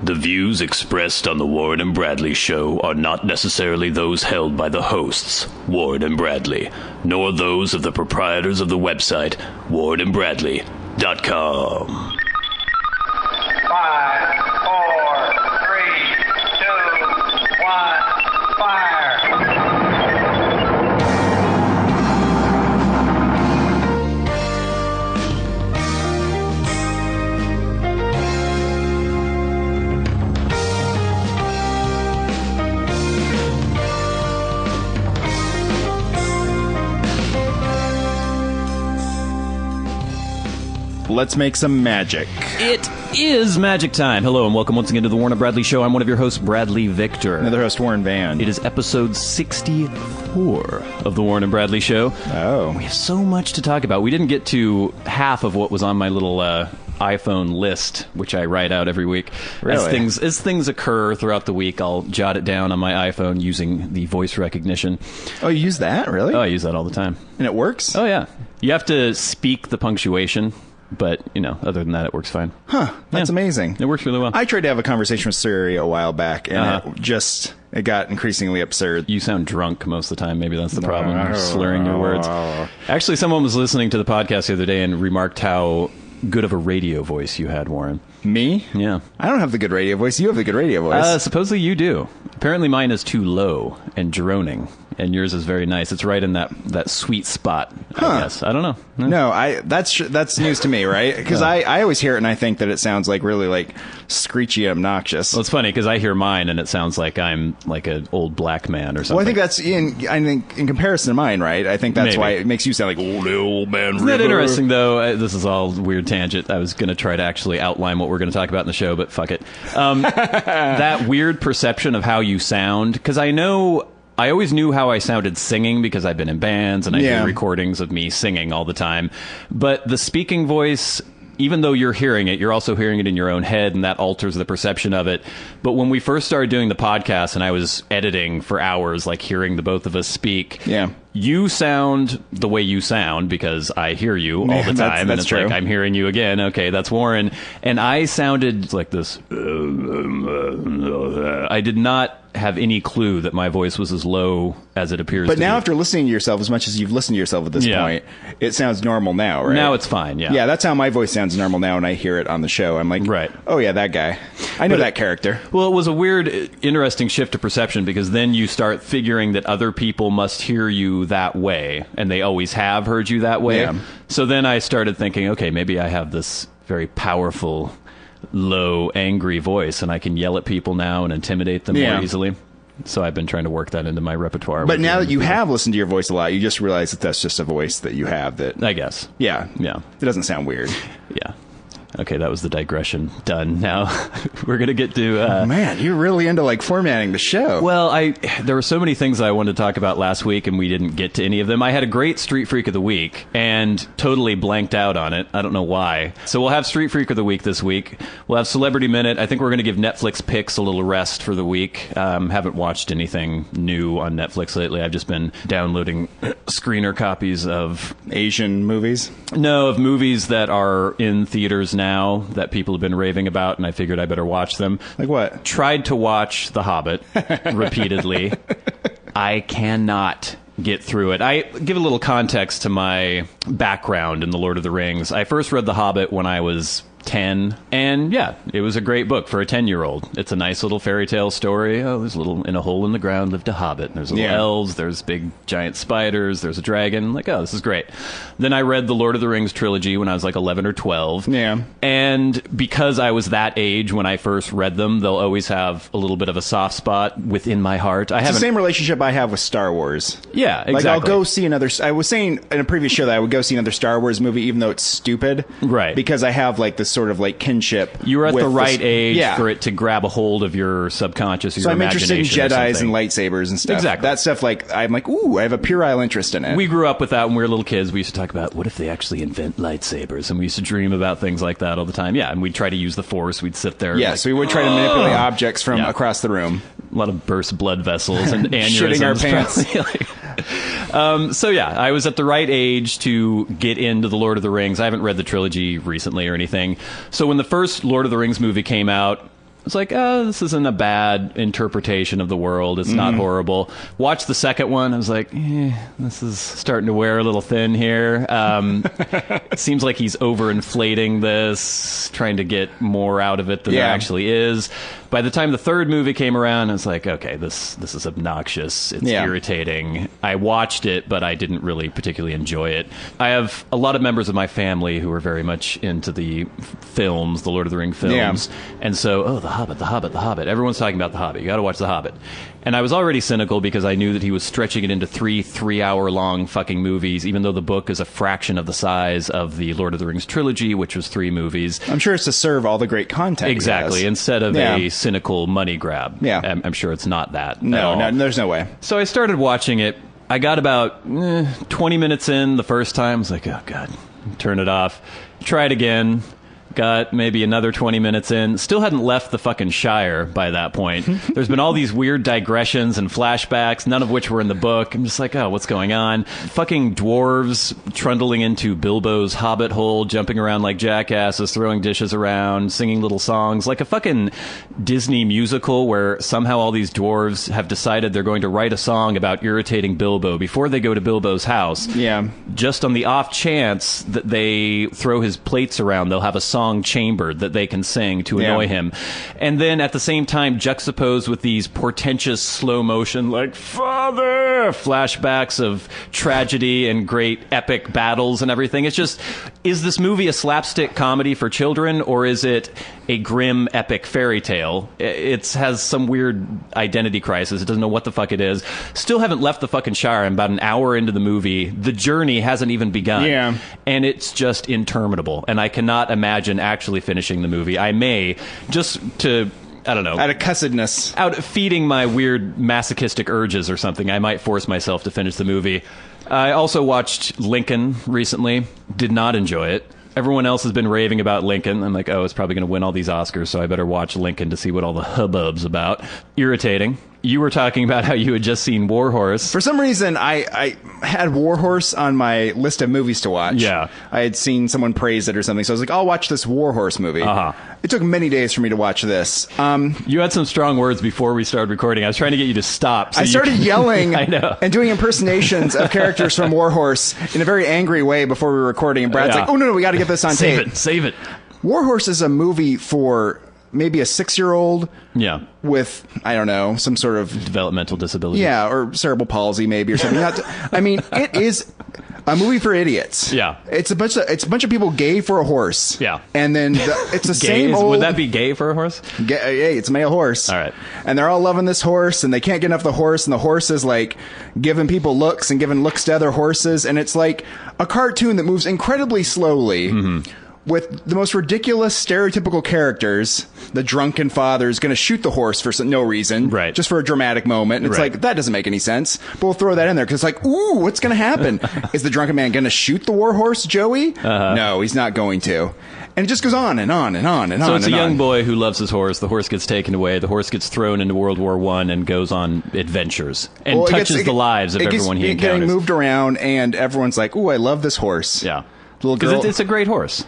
The views expressed on the Warren and Bradley Show are not necessarily those held by the hosts, Warren and Bradley, nor those of the proprietors of the website, warrenandbradley.com. 5, 4, 3, 2, 1, fire! Let's make some magic. It is magic time. Hello and welcome once again to the Warren and Bradley Show. I'm one of your hosts, Bradley Victor. Another host, Warren Van. It is episode 64 of the Warren and Bradley Show. Oh. We have so much to talk about. We didn't get to half of what was on my little iPhone list, which I write out every week. Really? As things occur throughout the week, I'll jot it down on my iPhone using the voice recognition. Oh, you use that? Really? Oh, I use that all the time. And it works? Oh, yeah. You have to speak the punctuation. But, you know, other than that, it works fine. Huh. That's amazing. It works really well. I tried to have a conversation with Siri a while back, and it got increasingly absurd. You sound drunk most of the time. Maybe that's the problem. You're slurring your words. Actually, someone was listening to the podcast the other day and remarked how good of a radio voice you had, Warren. Me? Yeah. I don't have the good radio voice. You have the good radio voice. Supposedly you do. Apparently mine is too low and droning, and yours is very nice. It's right in that sweet spot, I guess. I don't know. No, that's news to me, right? Because I always hear it and I think that it sounds like really like screechy, obnoxious. Well, it's funny because I hear mine and it sounds like I'm like an old black man or something. Well, I think that's in comparison to mine, right? I think that's Maybe. why it makes you sound like old man. Isn't that interesting, though? This is all weird tangent. I was going to try to actually outline what we're going to talk about in the show, but fuck it. That weird perception of how you sound, because I always knew how I sounded singing because I've been in bands and I hear recordings of me singing all the time. But the speaking voice, even though you're hearing it, you're also hearing it in your own head, and that alters the perception of it. But when we first started doing the podcast and I was editing for hours, like hearing the both of us speak, you sound the way you sound because I hear you all the time. That's and it's true. like, I'm hearing you again. Okay, that's Warren. And I sounded like this. I did not have any clue that my voice was as low as it appears to be. But now after listening to yourself as much as you've listened to yourself at this point, it sounds normal now, right? Now it's fine, yeah. Yeah, that's how my voice sounds normal now when I hear it on the show. I'm like, right. Oh yeah, that guy. I know that character. Well, it was a weird, interesting shift to perception because then you start figuring that other people must hear you that way, and they always have heard you that way. Yeah. So then I started thinking, okay, maybe I have this very powerful, low, angry voice, and I can yell at people now and intimidate them more easily. So I've been trying to work that into my repertoire. But now that you have listened to your voice a lot, you just realize that that's just a voice that you have. That I guess. Yeah. Yeah. It doesn't sound weird. Yeah. Okay, that was the digression. Done. Now we're gonna get to. Man, you're really into like formatting the show. Well, there were so many things I wanted to talk about last week, and we didn't get to any of them. I had a great Street Freak of the Week, and totally blanked out on it. I don't know why. So we'll have Street Freak of the Week this week. We'll have Celebrity Minute. I think we're gonna give Netflix picks a little rest for the week. Haven't watched anything new on Netflix lately. I've just been downloading screener copies of Asian movies. No, of movies that are in theaters now that people have been raving about, and I figured I better watch them. Like what? Tried to watch The Hobbit repeatedly. I cannot get through it. I give a little context to my background in The Lord of the Rings. I first read The Hobbit when I was 10, and yeah, it was a great book for a 10-year-old. It's a nice little fairy tale story. Oh, there's a little, in a hole in the ground lived a hobbit, and there's little elves, there's big giant spiders, there's a dragon. Like, oh, this is great. Then I read the Lord of the Rings trilogy when I was like 11 or 12. Yeah. And because I was that age when I first read them, they'll always have a little bit of a soft spot within my heart. It's the same relationship I have with Star Wars. Yeah, exactly. Like, I'll go see another... I was saying in a previous show that I would go see another Star Wars movie even though it's stupid. Right. Because I have like this sort of like kinship. You were at the right age yeah. for it to grab a hold of your subconscious, or so your I'm interested in imagination Jedis and lightsabers and stuff. Exactly. That stuff, like, I'm like, ooh, I have a puerile interest in it. We grew up with that when we were little kids. We used to talk about, what if they actually invent lightsabers? And we used to dream about things like that all the time. Yeah, and we'd try to use the Force. We'd sit there. Yeah, like, so we would try to manipulate objects from across the room. A lot of burst blood vessels and aneurysms. Shitting our pants. So yeah, I was at the right age to get into the Lord of the Rings. I haven't read the trilogy recently or anything. So when the first Lord of the Rings movie came out, It's like, oh, this isn't a bad interpretation of the world. It's not horrible. Watched the second one. I was like, this is starting to wear a little thin here. It seems like he's overinflating this, trying to get more out of it than there actually is. By the time the third movie came around, I was like, okay, this is obnoxious. It's irritating. I watched it, but I didn't really particularly enjoy it. I have a lot of members of my family who are very much into the films, the Lord of the Rings films. And so, The Hobbit, The Hobbit, The Hobbit. Everyone's talking about The Hobbit. You got to watch The Hobbit. And I was already cynical because I knew that he was stretching it into three-hour-long fucking movies, even though the book is a fraction of the size of the Lord of the Rings trilogy, which was 3 movies. I'm sure it's to serve all the great content. Exactly. Instead of a cynical money grab. Yeah. I'm sure it's not that. No, there's no way. So I started watching it. I got about 20 minutes in the first time. I was like, oh, God, turn it off. Try it again. Got maybe another 20 minutes in. Still hadn't left the fucking Shire by that point. There's been all these weird digressions and flashbacks, none of which were in the book. I'm just like, oh, what's going on? Fucking dwarves trundling into Bilbo's hobbit hole, jumping around like jackasses, throwing dishes around, singing little songs. Like a fucking Disney musical where somehow all these dwarves have decided they're going to write a song about irritating Bilbo before they go to Bilbo's house. Yeah. Just on the off chance that they throw his plates around, they'll have a song chambered that they can sing to annoy him. And then at the same time juxtaposed with these portentous slow motion like father flashbacks of tragedy and great epic battles and everything. It's just, is this movie a slapstick comedy for children or is it a grim epic fairy tale? It has some weird identity crisis. It doesn't know what the fuck it is. Still haven't left the fucking Shire. I'm about an hour into the movie. The journey hasn't even begun. Yeah. And it's just interminable. And I cannot imagine actually finishing the movie. I may, just to, I don't know, out of cussedness, out feeding my weird masochistic urges or something, I might force myself to finish the movie. I also watched Lincoln recently. Did not enjoy it. Everyone else has been raving about Lincoln. I'm like, oh, it's probably going to win all these Oscars, so I better watch Lincoln to see what all the hubbub's about. Irritating. You were talking about how you had just seen War Horse. For some reason, I had War Horse on my list of movies to watch. Yeah. I had seen someone praise it or something, so I was like, I'll watch this War Horse movie. It took many days for me to watch this. You had some strong words before we started recording. I was trying to get you to stop. I started yelling I know. and doing impersonations of characters from War Horse in a very angry way before we were recording, and Brad's like, oh, no, we got to get this on tape. Save it. War Horse is a movie for maybe a 6-year-old with, I don't know, some sort of developmental disability. Yeah, or cerebral palsy maybe or something. I mean, it is a movie for idiots. Yeah. It's a bunch of people gay for a horse. Yeah. And then it's the same old... Would that be gay for a horse? Hey, it's a male horse. All right. And they're all loving this horse, and they can't get enough of the horse, and the horse is like giving people looks and giving looks to other horses, and it's like a cartoon that moves incredibly slowly. With the most ridiculous, stereotypical characters. The drunken father is going to shoot the horse for no reason. Right. Just for a dramatic moment. And it's like, that doesn't make any sense. But we'll throw that in there because it's like, ooh, what's going to happen? Is the drunken man going to shoot the war horse, Joey? No, he's not going to. And it just goes on and on and on and on. So it's a young boy who loves his horse. The horse gets taken away. The horse gets thrown into World War I and goes on adventures. And touches the lives of everyone he encounters. Getting moved around, and everyone's like, ooh, I love this horse. Yeah. Little girl. Because it's a great horse.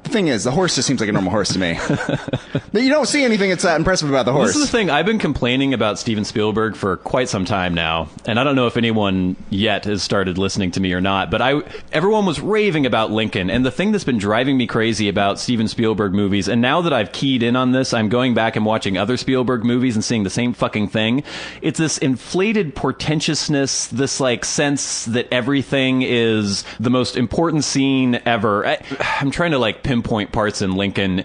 The thing is, the horse just seems like a normal horse to me. You don't see anything that's that impressive about the horse. This is the thing. I've been complaining about Steven Spielberg for quite some time now, and I don't know if anyone yet has started listening to me or not, but everyone was raving about Lincoln, and the thing that's been driving me crazy about Steven Spielberg movies, and now that I've keyed in on this, I'm going back and watching other Spielberg movies and seeing the same fucking thing. It's this inflated portentousness, this like sense that everything is the most important scene ever. I'm trying to like pinpoint parts in Lincoln.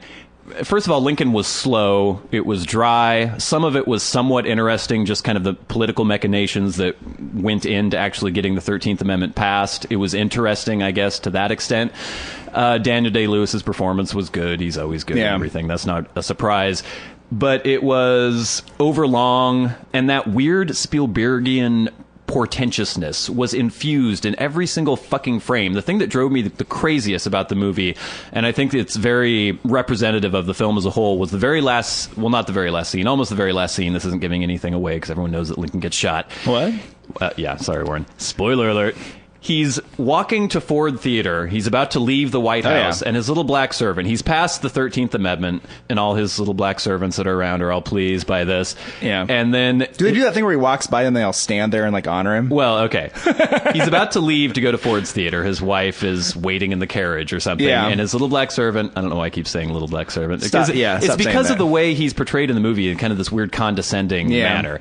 First of all, Lincoln was slow. It was dry. Some of it was somewhat interesting, just kind of the political machinations that went into actually getting the 13th Amendment passed. It was interesting, I guess, to that extent. Daniel Day-Lewis's performance was good. He's always good at everything. That's not a surprise. But it was overlong, and that weird Spielbergian portentousness was infused in every single fucking frame. The thing that drove me the craziest about the movie, and I think it's very representative of the film as a whole, was the very last, well, not the very last scene, almost the very last scene. This isn't giving anything away because everyone knows that Lincoln gets shot. What? Yeah, sorry, Warren. Spoiler alert. He's walking to Ford Theater. He's about to leave the White House, and his little black servant, he's passed the 13th Amendment, and all his little black servants that are around are all pleased by this. Yeah. And then... Do they do that thing where he walks by and they all stand there and, like, honor him? Well, okay. He's about to leave to go to Ford's Theater. His wife is waiting in the carriage or something. Yeah. And his little black servant... I don't know why I keep saying little black servant. Stop It's because saying of the way he's portrayed in the movie in kind of this weird condescending manner.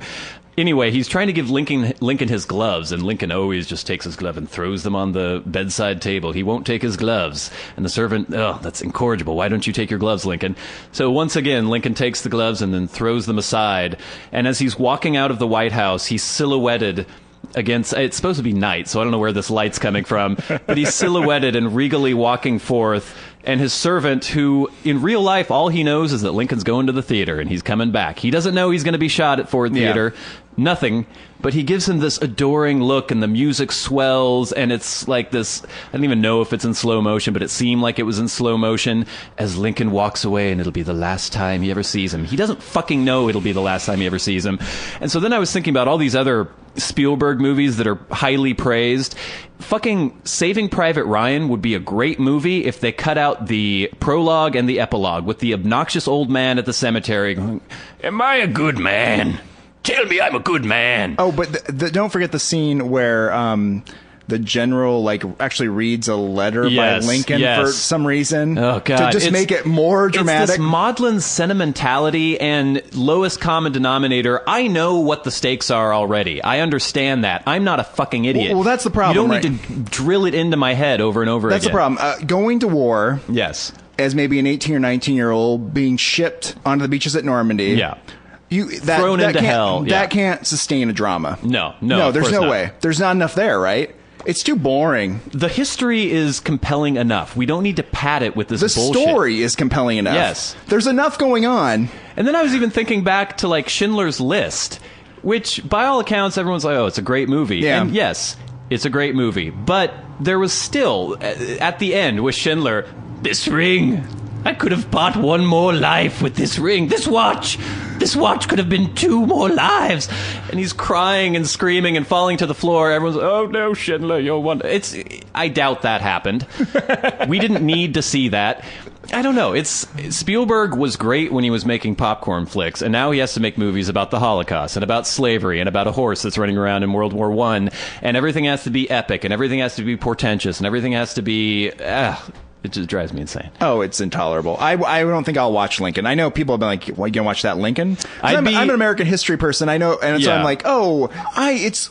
Anyway, he's trying to give Lincoln his gloves, and Lincoln always just takes his glove and throws them on the bedside table. He won't take his gloves. And the servant, that's incorrigible. Why don't you take your gloves, Lincoln? So once again, Lincoln takes the gloves and then throws them aside. And as he's walking out of the White House, he's silhouetted against... It's supposed to be night, so I don't know where this light's coming from. But he's silhouetted and regally walking forth. And his servant, who in real life, all he knows is that Lincoln's going to the theater and he's coming back. He doesn't know he's going to be shot at Ford Theater. Nothing. But he gives him this adoring look, and the music swells, and it's like this... I don't even know if it's in slow motion, but it seemed like it was in slow motion as Lincoln walks away, and it'll be the last time he ever sees him. He doesn't fucking know it'll be the last time he ever sees him. And so then I was thinking about all these other Spielberg movies that are highly praised. Fucking Saving Private Ryan would be a great movie if they cut out the prologue and the epilogue with the obnoxious old man at the cemetery going, "Am I a good man? Tell me I'm a good man." Oh, but don't forget the scene where the general actually reads a letter by Lincoln for some reason. Oh, God. To just make it more dramatic. It's this maudlin sentimentality and lowest common denominator. I know what the stakes are already. I understand that. I'm not a fucking idiot. Well, that's the problem. You don't need to drill it into my head over and over That's again. the problem. Going to war. Yes. As maybe an 18 or 19-year-old being shipped onto the beaches at Normandy. Yeah. Thrown into hell. That can't sustain a drama. No, there's no way. There's not enough there, right? It's too boring. The history is compelling enough. We don't need to pad it with this bullshit. The story is compelling enough. Yes. There's enough going on. And then I was even thinking back to Schindler's List, which by all accounts everyone's like, oh, it's a great movie. Yeah. And yes, it's a great movie. But there was still, at the end with Schindler, this ring. I could have bought one more life with this ring. This watch could have been 2 more lives. And he's crying and screaming and falling to the floor. Everyone's like, oh no, Schindler, you're one. I doubt that happened. We didn't need to see that. I don't know. Spielberg was great when he was making popcorn flicks, and now he has to make movies about the Holocaust and about slavery and about a horse that's running around in World War I, and everything has to be epic and everything has to be portentous and everything has to be... It just drives me insane. Oh, it's intolerable. I don't think I'll watch Lincoln. I know people have been like, "Why you gonna watch that Lincoln?" I'm an American history person. I know, and so I'm like, it's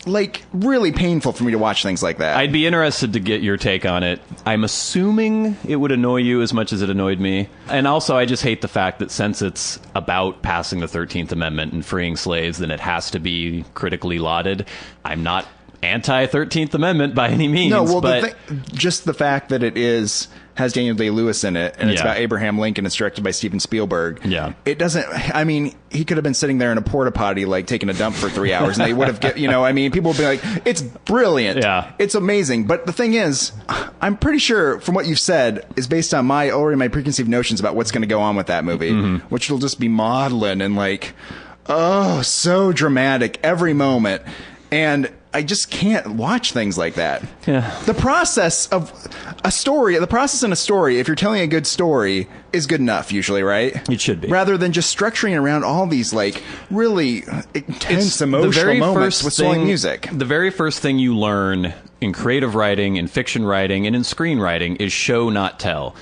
really painful for me to watch things like that. I'd be interested to get your take on it. I'm assuming it would annoy you as much as it annoyed me. And also, I just hate the fact that since it's about passing the 13th Amendment and freeing slaves, then it has to be critically lauded. I'm not anti-13th Amendment by any means. No, well, but just the fact that it has Daniel Day-Lewis in it, and it's about Abraham Lincoln. It's directed by Steven Spielberg. Yeah. It doesn't... I mean, he could have been sitting there in a porta potty, taking a dump for 3 hours, and they would have... people would be like, it's brilliant. Yeah. It's amazing. But the thing is, I'm pretty sure from what you've said is based on my preconceived notions about what's going to go on with that movie, which will just be maudlin and so dramatic every moment. And I just can't watch things like that. Yeah. The process in a story, if you're telling a good story, is good enough usually, right? It should be. Rather than just structuring around all these really intense emotional moments with swelling music. The very first thing you learn in creative writing, in fiction writing, and in screenwriting is show, not tell.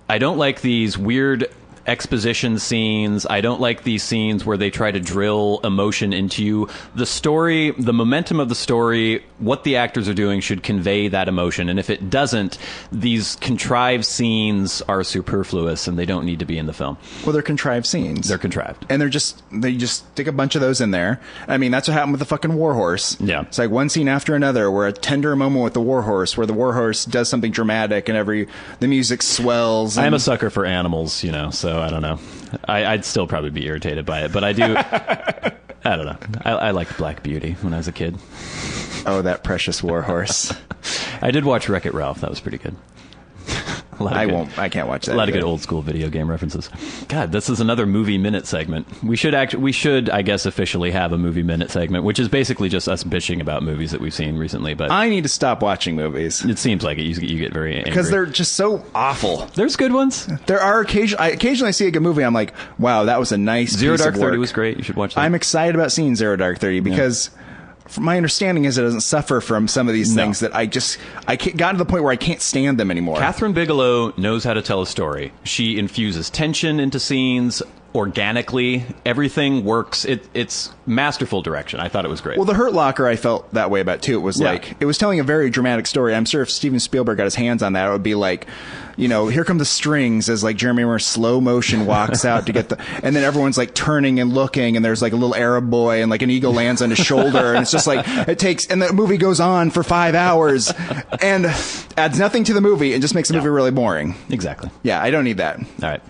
I don't like these weird exposition scenes. I don't like these scenes where they try to drill emotion into you. The story, the momentum of the story, what the actors are doing should convey that emotion. And if it doesn't, these contrived scenes are superfluous and they don't need to be in the film. Well, they're contrived scenes. They're contrived. And they just stick a bunch of those in there. I mean, that's what happened with the fucking Warhorse. Yeah. It's like one scene after another where a tender moment with the Warhorse, where the Warhorse does something dramatic and the music swells. I'm a sucker for animals, so I don't know. I'd still probably be irritated by it, but I do. I don't know. I liked Black Beauty when I was a kid. Oh, that precious Warhorse. I did watch Wreck-It Ralph. That was pretty good. I can't watch that. A lot of good old school video game references. God, this is another movie minute segment. We should, I guess, officially have a movie minute segment, which is basically just us bitching about movies that we've seen recently. But I need to stop watching movies. It seems like it. You get very angry. Because they're just so awful. There's good ones. There are occasionally I see a good movie, I'm like, wow, that was a nice Zero piece Dark of work. 30 was great. You should watch that. I'm excited about seeing Zero Dark 30 because my understanding is it doesn't suffer from some of these things that I got to the point where I can't stand them anymore. Catherine Bigelow knows how to tell a story. She infuses tension into scenes organically. Everything works. It's masterful direction. I thought it was great. Well, The Hurt Locker I felt that way about too. It was like, it was telling a very dramatic story. I'm sure if Steven Spielberg got his hands on that, it would be like, here come the strings as like Jeremy Renner slow motion walks out to get and then everyone's like turning and looking, and there's like a little Arab boy and like an eagle lands on his shoulder, and it's just like and the movie goes on for 5 hours and adds nothing to the movie and just makes the movie really boring. Exactly. Yeah, I don't need that. All right.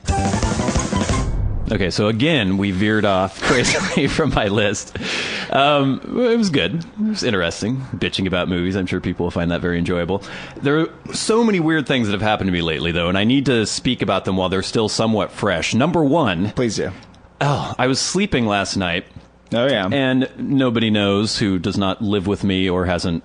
Okay, so again, we veered off crazily from my list. It was good. It was interesting. Bitching about movies. I'm sure people will find that very enjoyable. There are so many weird things that have happened to me lately, though, and I need to speak about them while they're still somewhat fresh. Number one. Please do. Oh, I was sleeping last night. Oh, yeah. And nobody knows who does not live with me or hasn't,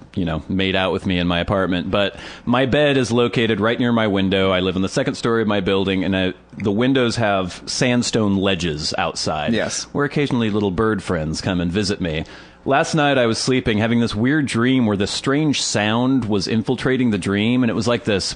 made out with me in my apartment. But my bed is located right near my window. I live in the second story of my building, and the windows have sandstone ledges outside. Yes. Where occasionally little bird friends come and visit me. Last night I was sleeping, having this weird dream where this strange sound was infiltrating the dream, and it was like this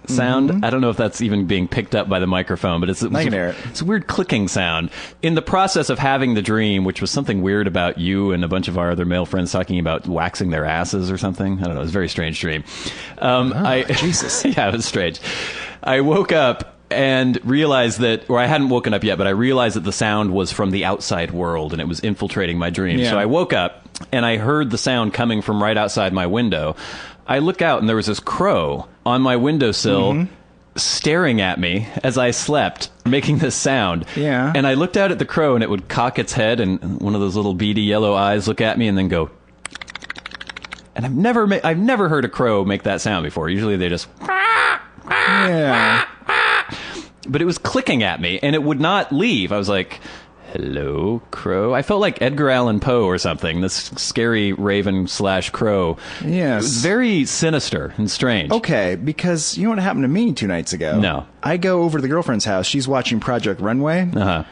sound. I don't know if that's even being picked up by the microphone, but it's a weird clicking sound. In the process of having the dream, which was something weird about you and a bunch of our other male friends talking about waxing their asses or something. I don't know. It was a very strange dream. Jesus. Yeah, it was strange. I woke up and realized I hadn't woken up yet, but I realized that the sound was from the outside world and it was infiltrating my dream. Yeah. So I woke up and I heard the sound coming from right outside my window. I look out and there was this crow on my windowsill staring at me as I slept, making this sound. Yeah. And I looked out at the crow and it would cock its head and one of those little beady yellow eyes look at me and then go. And I've never heard a crow make that sound before. Usually they just. Yeah. But it was clicking at me and it would not leave. I was like, hello, crow. I felt like Edgar Allan Poe or something, this scary raven/crow. Yes. It was very sinister and strange. Okay, because you know what happened to me 2 nights ago? No. I go over to the girlfriend's house. She's watching Project Runway. Uh-huh.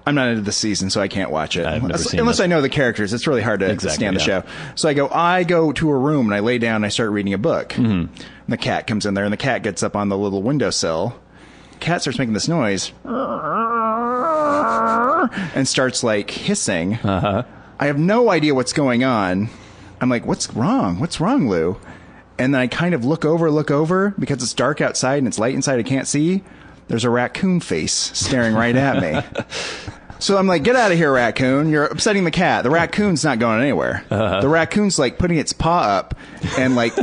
I'm not into the season, so I can't watch it. I've never seen unless it. I know the characters. It's really hard to stand the show. So I go to a room, and I lay down, and I start reading a book. Mm-hmm. And the cat comes in there, and the cat gets up on the little windowsill. Cat starts making this noise. And starts like hissing. Uh-huh. I have no idea what's going on. I'm like, what's wrong? What's wrong, Lou? And then I kind of look over because it's dark outside and it's light inside. I can't see. There's a raccoon face staring right at me. So I'm like, get out of here, raccoon. You're upsetting the cat. The raccoon's not going anywhere. Uh-huh. The raccoon's like putting its paw up and like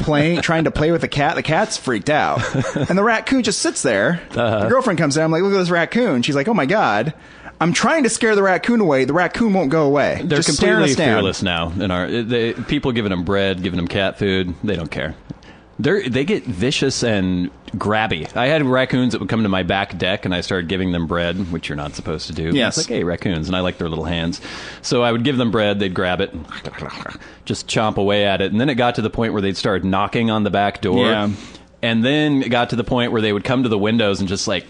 trying to play with the cat. The cat's freaked out. And the raccoon just sits there. Uh-huh. The girlfriend comes in. I'm like, look at this raccoon. She's like, oh my God. I'm trying to scare the raccoon away. The raccoon won't go away. They're just completely fearless now. People giving them bread, giving them cat food. They don't care. They get vicious and grabby. I had raccoons that would come to my back deck, and I started giving them bread, which you're not supposed to do. Yes. It's like, hey, raccoons, and I like their little hands. So I would give them bread, they'd grab it, just chomp away at it, and then it got to the point where they'd start knocking on the back door. Yeah. And then it got to the point where they would come to the windows and just like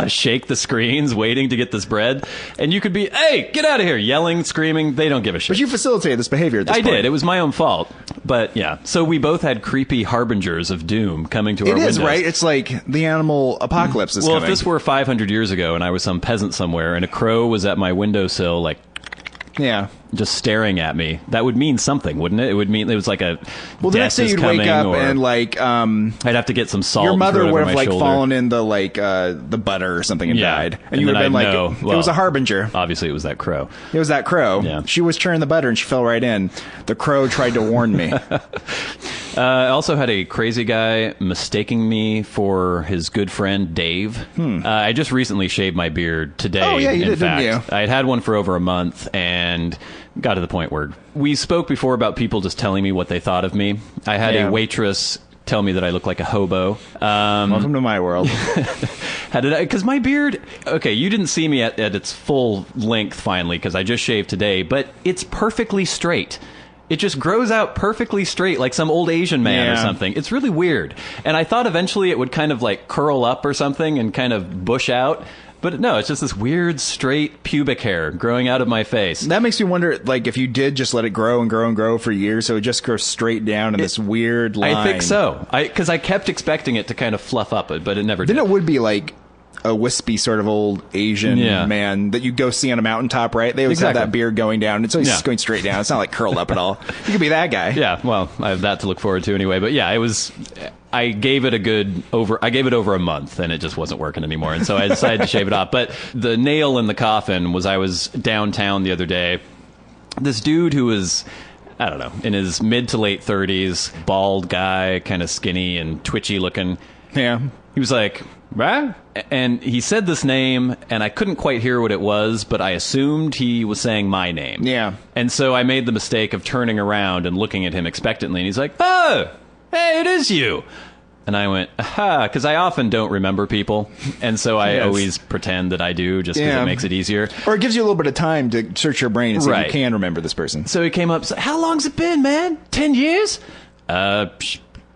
shake the screens, waiting to get this bread. And you could be, hey, get out of here, yelling, screaming. They don't give a shit. But you facilitated this behavior at this point. I did. It was my own fault. But yeah. So we both had creepy harbingers of doom coming to our windows. It is, right? It's like the animal apocalypse is coming. Well, if this were 500 years ago and I was some peasant somewhere and a crow was at my windowsill, like, yeah, just staring at me, that would mean something, wouldn't it? It would mean it was like a the next day you'd wake up and like I'd have to get some salt. Your mother would have like shoulder. fallen in the the butter or something and died, and you would have been like, it was a harbinger. Obviously, it was that crow. It was that crow. Yeah. She was churning the butter and she fell right in. The crow tried to warn me. I also had a crazy guy mistaking me for his good friend Dave. I just recently shaved my beard today. Oh yeah, you in did, fact. didn't you? I had had one for over a month and got to the point where we spoke before about people just telling me what they thought of me. I had a waitress tell me that I look like a hobo. Welcome to my world. How did I? Because my beard. Okay, you didn't see me at its full length finally because I just shaved today, but it's perfectly straight. It just grows out perfectly straight like some old Asian man or something. It's really weird. And I thought eventually it would kind of like curl up or something and kind of bush out. But no, it's just this weird, straight pubic hair growing out of my face. That makes me wonder, like, if you did just let it grow and grow and grow for years, so it just grows straight down in this weird line. I think so. Because I kept expecting it to kind of fluff up, but it never did. Then it would be like a wispy sort of old Asian man that you go see on a mountaintop, right? They always have that beard going down. It's always just going straight down. It's not like curled up at all. You could be that guy. Yeah, well, I have that to look forward to anyway. But yeah, it was... I gave it over a month, and it just wasn't working anymore. And so I decided to shave it off. But the nail in the coffin was I was downtown the other day. This dude who was... I don't know, in his mid to late 30s, bald guy, kind of skinny and twitchy looking. Yeah. He was like... Right? And he said this name, and I couldn't quite hear what it was, but I assumed he was saying my name. Yeah. And so I made the mistake of turning around and looking at him expectantly, and he's like, "Oh, hey, it is you." And I went, aha, because I often don't remember people, and so I always pretend that I do, just because it makes it easier. Or it gives you a little bit of time to search your brain and see if you can remember this person. So he came up and said, "How long's it been, man? 10 years?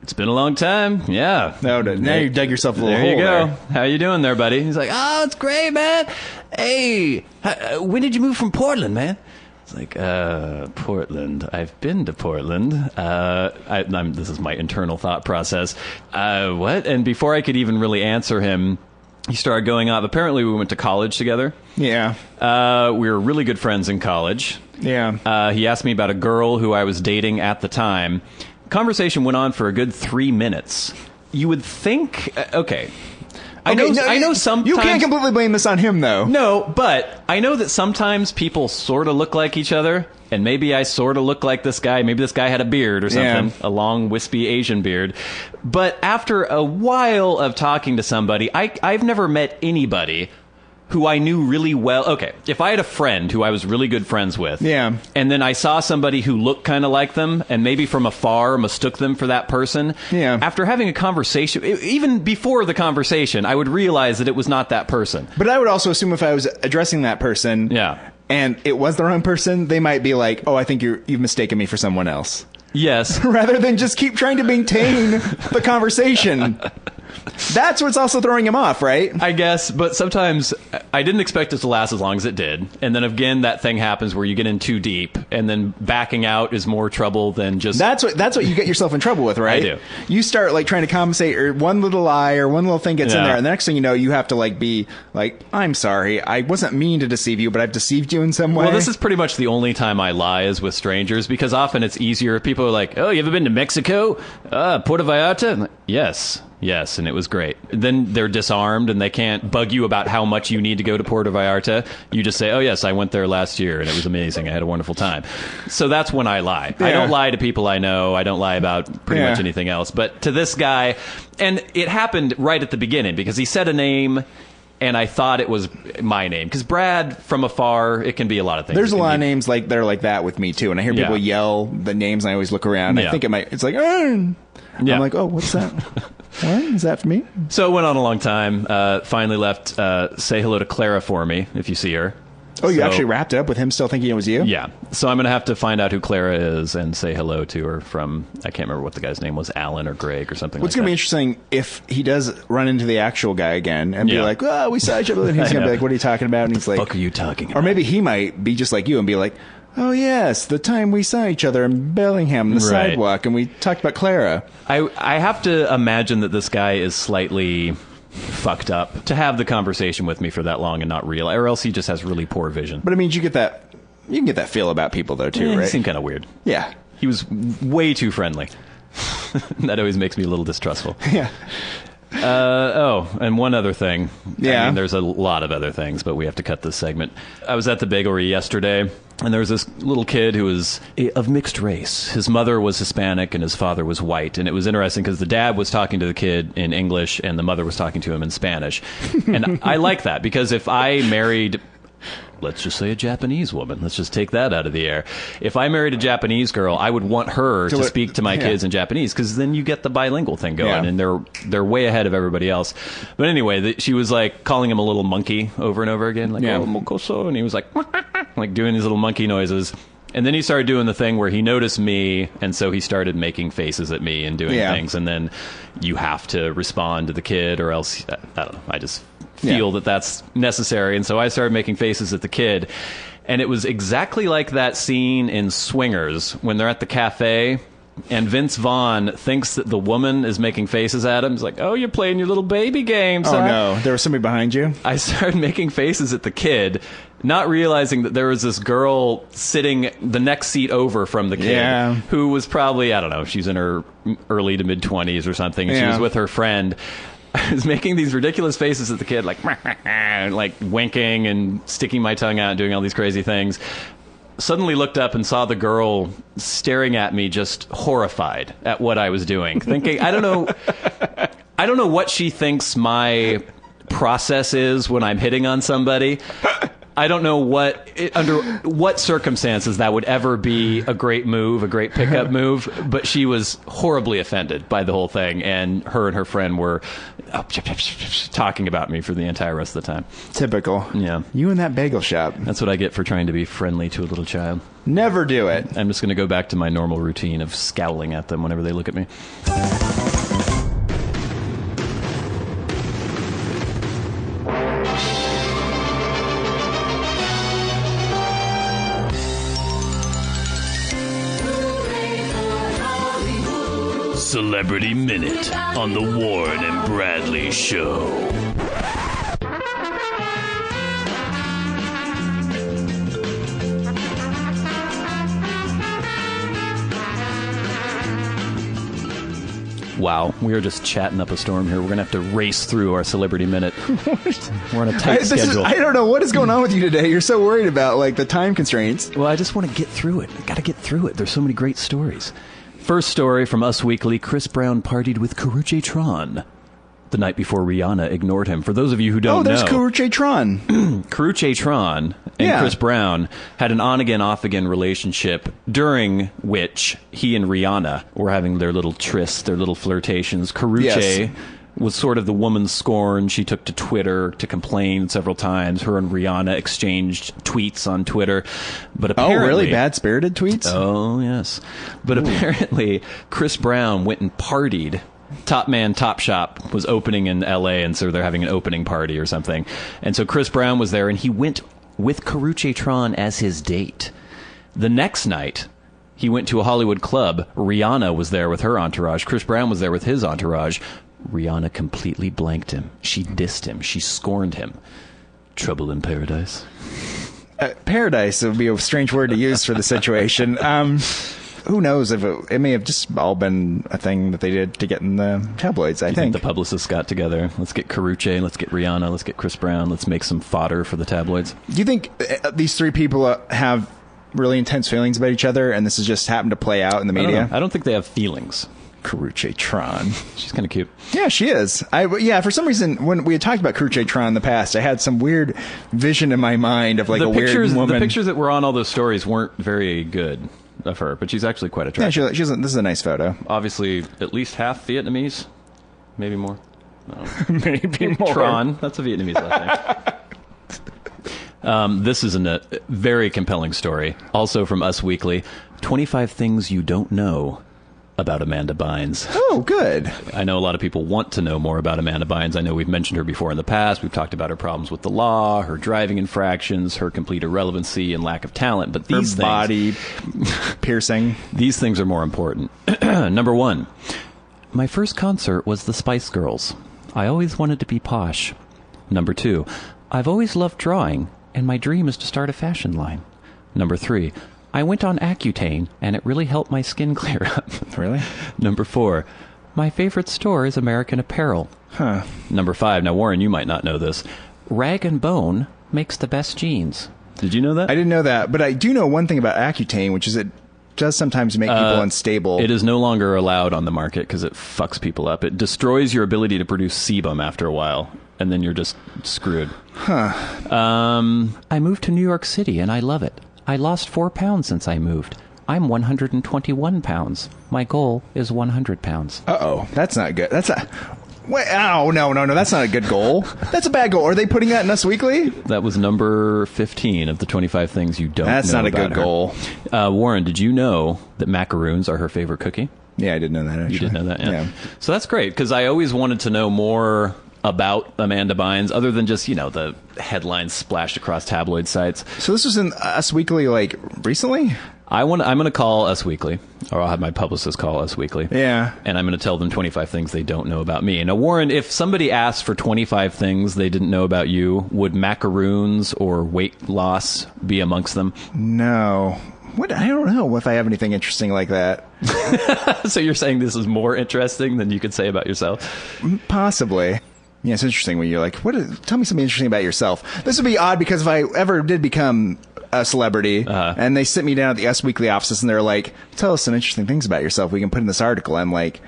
It's been a long time." Yeah. No, now you dug yourself a little hole. There you go. There. How you doing there, buddy? He's like, "Oh, it's great, man. Hey, when did you move from Portland, man?" It's like, Portland. I've been to Portland. This is my internal thought process. What? And before I could even really answer him, he started going off. Apparently, we went to college together. Yeah. We were really good friends in college. Yeah. He asked me about a girl who I was dating at the time. Conversation went on for a good 3 minutes. You would think, okay. I know sometimes... You can't completely blame this on him, though. No, but I know that sometimes people sort of look like each other, and maybe I sort of look like this guy. Maybe this guy had a beard or something, a long, wispy Asian beard. But after a while of talking to somebody, I've never met anybody who I knew really well. Okay, if I had a friend who I was really good friends with, and then I saw somebody who looked kind of like them, and maybe from afar mistook them for that person, after having a conversation, even before the conversation, I would realize that it was not that person. But I would also assume if I was addressing that person, and it was the wrong person, they might be like, "Oh, I think you've mistaken me for someone else." Yes. Rather than just keep trying to maintain the conversation. That's what's also throwing him off, right? I guess, but sometimes I didn't expect it to last as long as it did. And then again, that thing happens where you get in too deep, and then backing out is more trouble than just... That's what you get yourself in trouble with, right? I do. You start like trying to compensate, or one little lie or one little thing gets in there, and the next thing you know, you have to like be like, "I'm sorry, I wasn't mean to deceive you, but I've deceived you in some way." Well, this is pretty much the only time I lie is with strangers, because often it's easier. People are like, "Oh, you ever been to Mexico? Puerto Vallarta?" I'm like, Yes, and it was great. Then they're disarmed, and they can't bug you about how much you need to go to Puerto Vallarta. You just say, "Oh, yes, I went there last year, and it was amazing. I had a wonderful time." So that's when I lie. I don't lie to people I know. I don't lie about pretty much anything else. But to this guy, and it happened right at the beginning, because he said a name, and I thought it was my name. Because Brad, from afar, it can be a lot of things. There's a lot of names like that are like that with me, too. And I hear people yell the names, and I always look around. I think it's like, I'm like, "Oh, what's that?" What? Is that for me? So it went on a long time. Finally left, say hello to Clara for me, if you see her. Oh, you actually wrapped it up with him still thinking it was you? Yeah. So I'm going to have to find out who Clara is and say hello to her from, I can't remember what the guy's name was, Alan or Greg or something like that. What's going to be interesting if he does run into the actual guy again and be like, "Oh, we saw each other." And he's going to be like, "What are you talking about?" And he's like, "What the fuck are you talking about?" Or maybe he might be just like you and be like, "Oh, yes, the time we saw each other in Bellingham, the sidewalk, and we talked about Clara." I have to imagine that this guy is slightly fucked up to have the conversation with me for that long and not real, or else he just has really poor vision. But I mean, you can get that feel about people though too, right? He seemed kind of weird. Yeah. He was way too friendly. That always makes me a little distrustful. Yeah. And one other thing. Yeah. I mean, there's a lot of other things, but we have to cut this segment. I was at the bakery yesterday, and there was this little kid who was of mixed race. His mother was Hispanic, and his father was white. And it was interesting because the dad was talking to the kid in English, and the mother was talking to him in Spanish. And I like that, because if I married let's just say a Japanese woman. Let's just take that out of the air. If I married a Japanese girl, I would want her to speak to my kids in Japanese, because then you get the bilingual thing going, and they're way ahead of everybody else. But anyway, she was like calling him a little monkey over and over again, like oh, mokoso, and he was like like doing these little monkey noises. And then he started doing the thing where he noticed me, and so he started making faces at me and doing things. And then you have to respond to the kid, or else, I don't know, I just feel that that's necessary. And so I started making faces at the kid. And it was exactly like that scene in Swingers when they're at the cafe, and Vince Vaughn thinks that the woman is making faces at him. He's like, oh, you're playing your little baby games. Oh, no. There was somebody behind you? I started making faces at the kid, not realizing that there was this girl sitting the next seat over from the kid who was probably, I don't know, she's in her early to mid-20s or something. And she was with her friend. I was making these ridiculous faces at the kid, like winking and sticking my tongue out and doing all these crazy things. Suddenly looked up and saw the girl staring at me, just horrified at what I was doing, thinking, I don't know what she thinks my process is when I'm hitting on somebody. I don't know under what circumstances that would ever be a great move, a great pickup move, but she was horribly offended by the whole thing, and her friend were talking about me for the entire rest of the time. Typical. Yeah. You in that bagel shop. That's what I get for trying to be friendly to a little child. Never do it. I'm just going to go back to my normal routine of scowling at them whenever they look at me. Celebrity Minute on the Warren and Bradley Show. Wow, we are just chatting up a storm here. We're going to have to race through our Celebrity Minute. We're on a tight schedule. I don't know what is going on with you today. You're so worried about like the time constraints. Well, I just want to get through it. I got to get through it. There's so many great stories. First story from Us Weekly. Chris Brown partied with Karrueche Tron the night before Rihanna ignored him. For those of you who don't know... Oh, there's Karrueche Tron. Karrueche Tron and Chris Brown had an on-again, off-again relationship during which he and Rihanna were having their little trysts, their little flirtations. Karrueche was sort of the woman scorned. She took to Twitter to complain several times. Her and Rihanna exchanged tweets on Twitter. But apparently... Oh, really? Bad-spirited tweets? Oh, yes. But apparently, Chris Brown went and partied. Top Man Top Shop was opening in L.A., and so they're having an opening party or something. And so Chris Brown was there, and he went with Karrueche Tron as his date. The next night, he went to a Hollywood club. Rihanna was there with her entourage. Chris Brown was there with his entourage. Rihanna completely blanked him. She dissed him. She scorned him. Trouble in paradise. Paradise would be a strange word to use for the situation. Who knows if it may have just all been a thing that they did to get in the tabloids, I think. The publicists got together. Let's get Karrueche, let's get Rihanna, let's get Chris Brown, let's make some fodder for the tabloids. Do you think these three people have really intense feelings about each other, and this has just happened to play out in the media? I don't think they have feelings. Karrueche Tron. She's kind of cute. Yeah, she is. For some reason, when we had talked about Karrueche Tron in the past, I had some weird vision in my mind of like weird woman. The pictures that were on all those stories weren't very good of her, but she's actually quite attractive. Yeah, this is a nice photo. Obviously, at least half Vietnamese. Maybe more. No. Maybe more. Tron. That's a Vietnamese last name. This is a very compelling story. Also from Us Weekly. 25 things you don't know about Amanda Bynes. Oh, good. I know a lot of people want to know more about Amanda Bynes. I know we've mentioned her before in the past. We've talked about her problems with the law, her driving infractions, her complete irrelevancy and lack of talent. But these her body piercing. These things are more important. Number one, my first concert was the Spice Girls. I always wanted to be posh. Number two, I've always loved drawing, and my dream is to start a fashion line. Number three, I went on Accutane, and it really helped my skin clear up. Really? Number four, my favorite store is American Apparel. Huh. Number five, now Warren, you might not know this. Rag & Bone makes the best jeans. Did you know that? I didn't know that, but I do know one thing about Accutane, which is it does sometimes make people unstable. It is no longer allowed on the market because it fucks people up. It destroys your ability to produce sebum after a while. and then you're just screwed. I moved to New York City, and I love it. I lost 4 pounds since I moved. I'm 121 pounds. My goal is 100 pounds. Uh-oh. That's not good. That's a... Wait, oh, no. That's not a good goal. That's a bad goal. Are they putting that in Us Weekly? That was number 15 of the 25 things you don't That's know not a about good her. goal. Warren, did you know that macaroons are her favorite cookie? Yeah, I did know that, actually. You did know that, yeah. So that's great, because I always wanted to know more about Amanda Bynes, other than just, the headlines splashed across tabloid sites. So this was in Us Weekly, recently? I'm going to call Us Weekly, or I'll have my publicist call Us Weekly. Yeah. And I'm going to tell them 25 things they don't know about me. Now, Warren, if somebody asked for 25 things they didn't know about you, would macaroons or weight loss be amongst them? No. What? I don't know if I have anything interesting like that. So you're saying this is more interesting than you could say about yourself? Possibly. Yeah, it's interesting when you're like, tell me something interesting about yourself. This would be odd, because if I ever did become a celebrity, and they sit me down at the Us Weekly offices and they're like, tell us some interesting things about yourself we can put in this article, I'm like,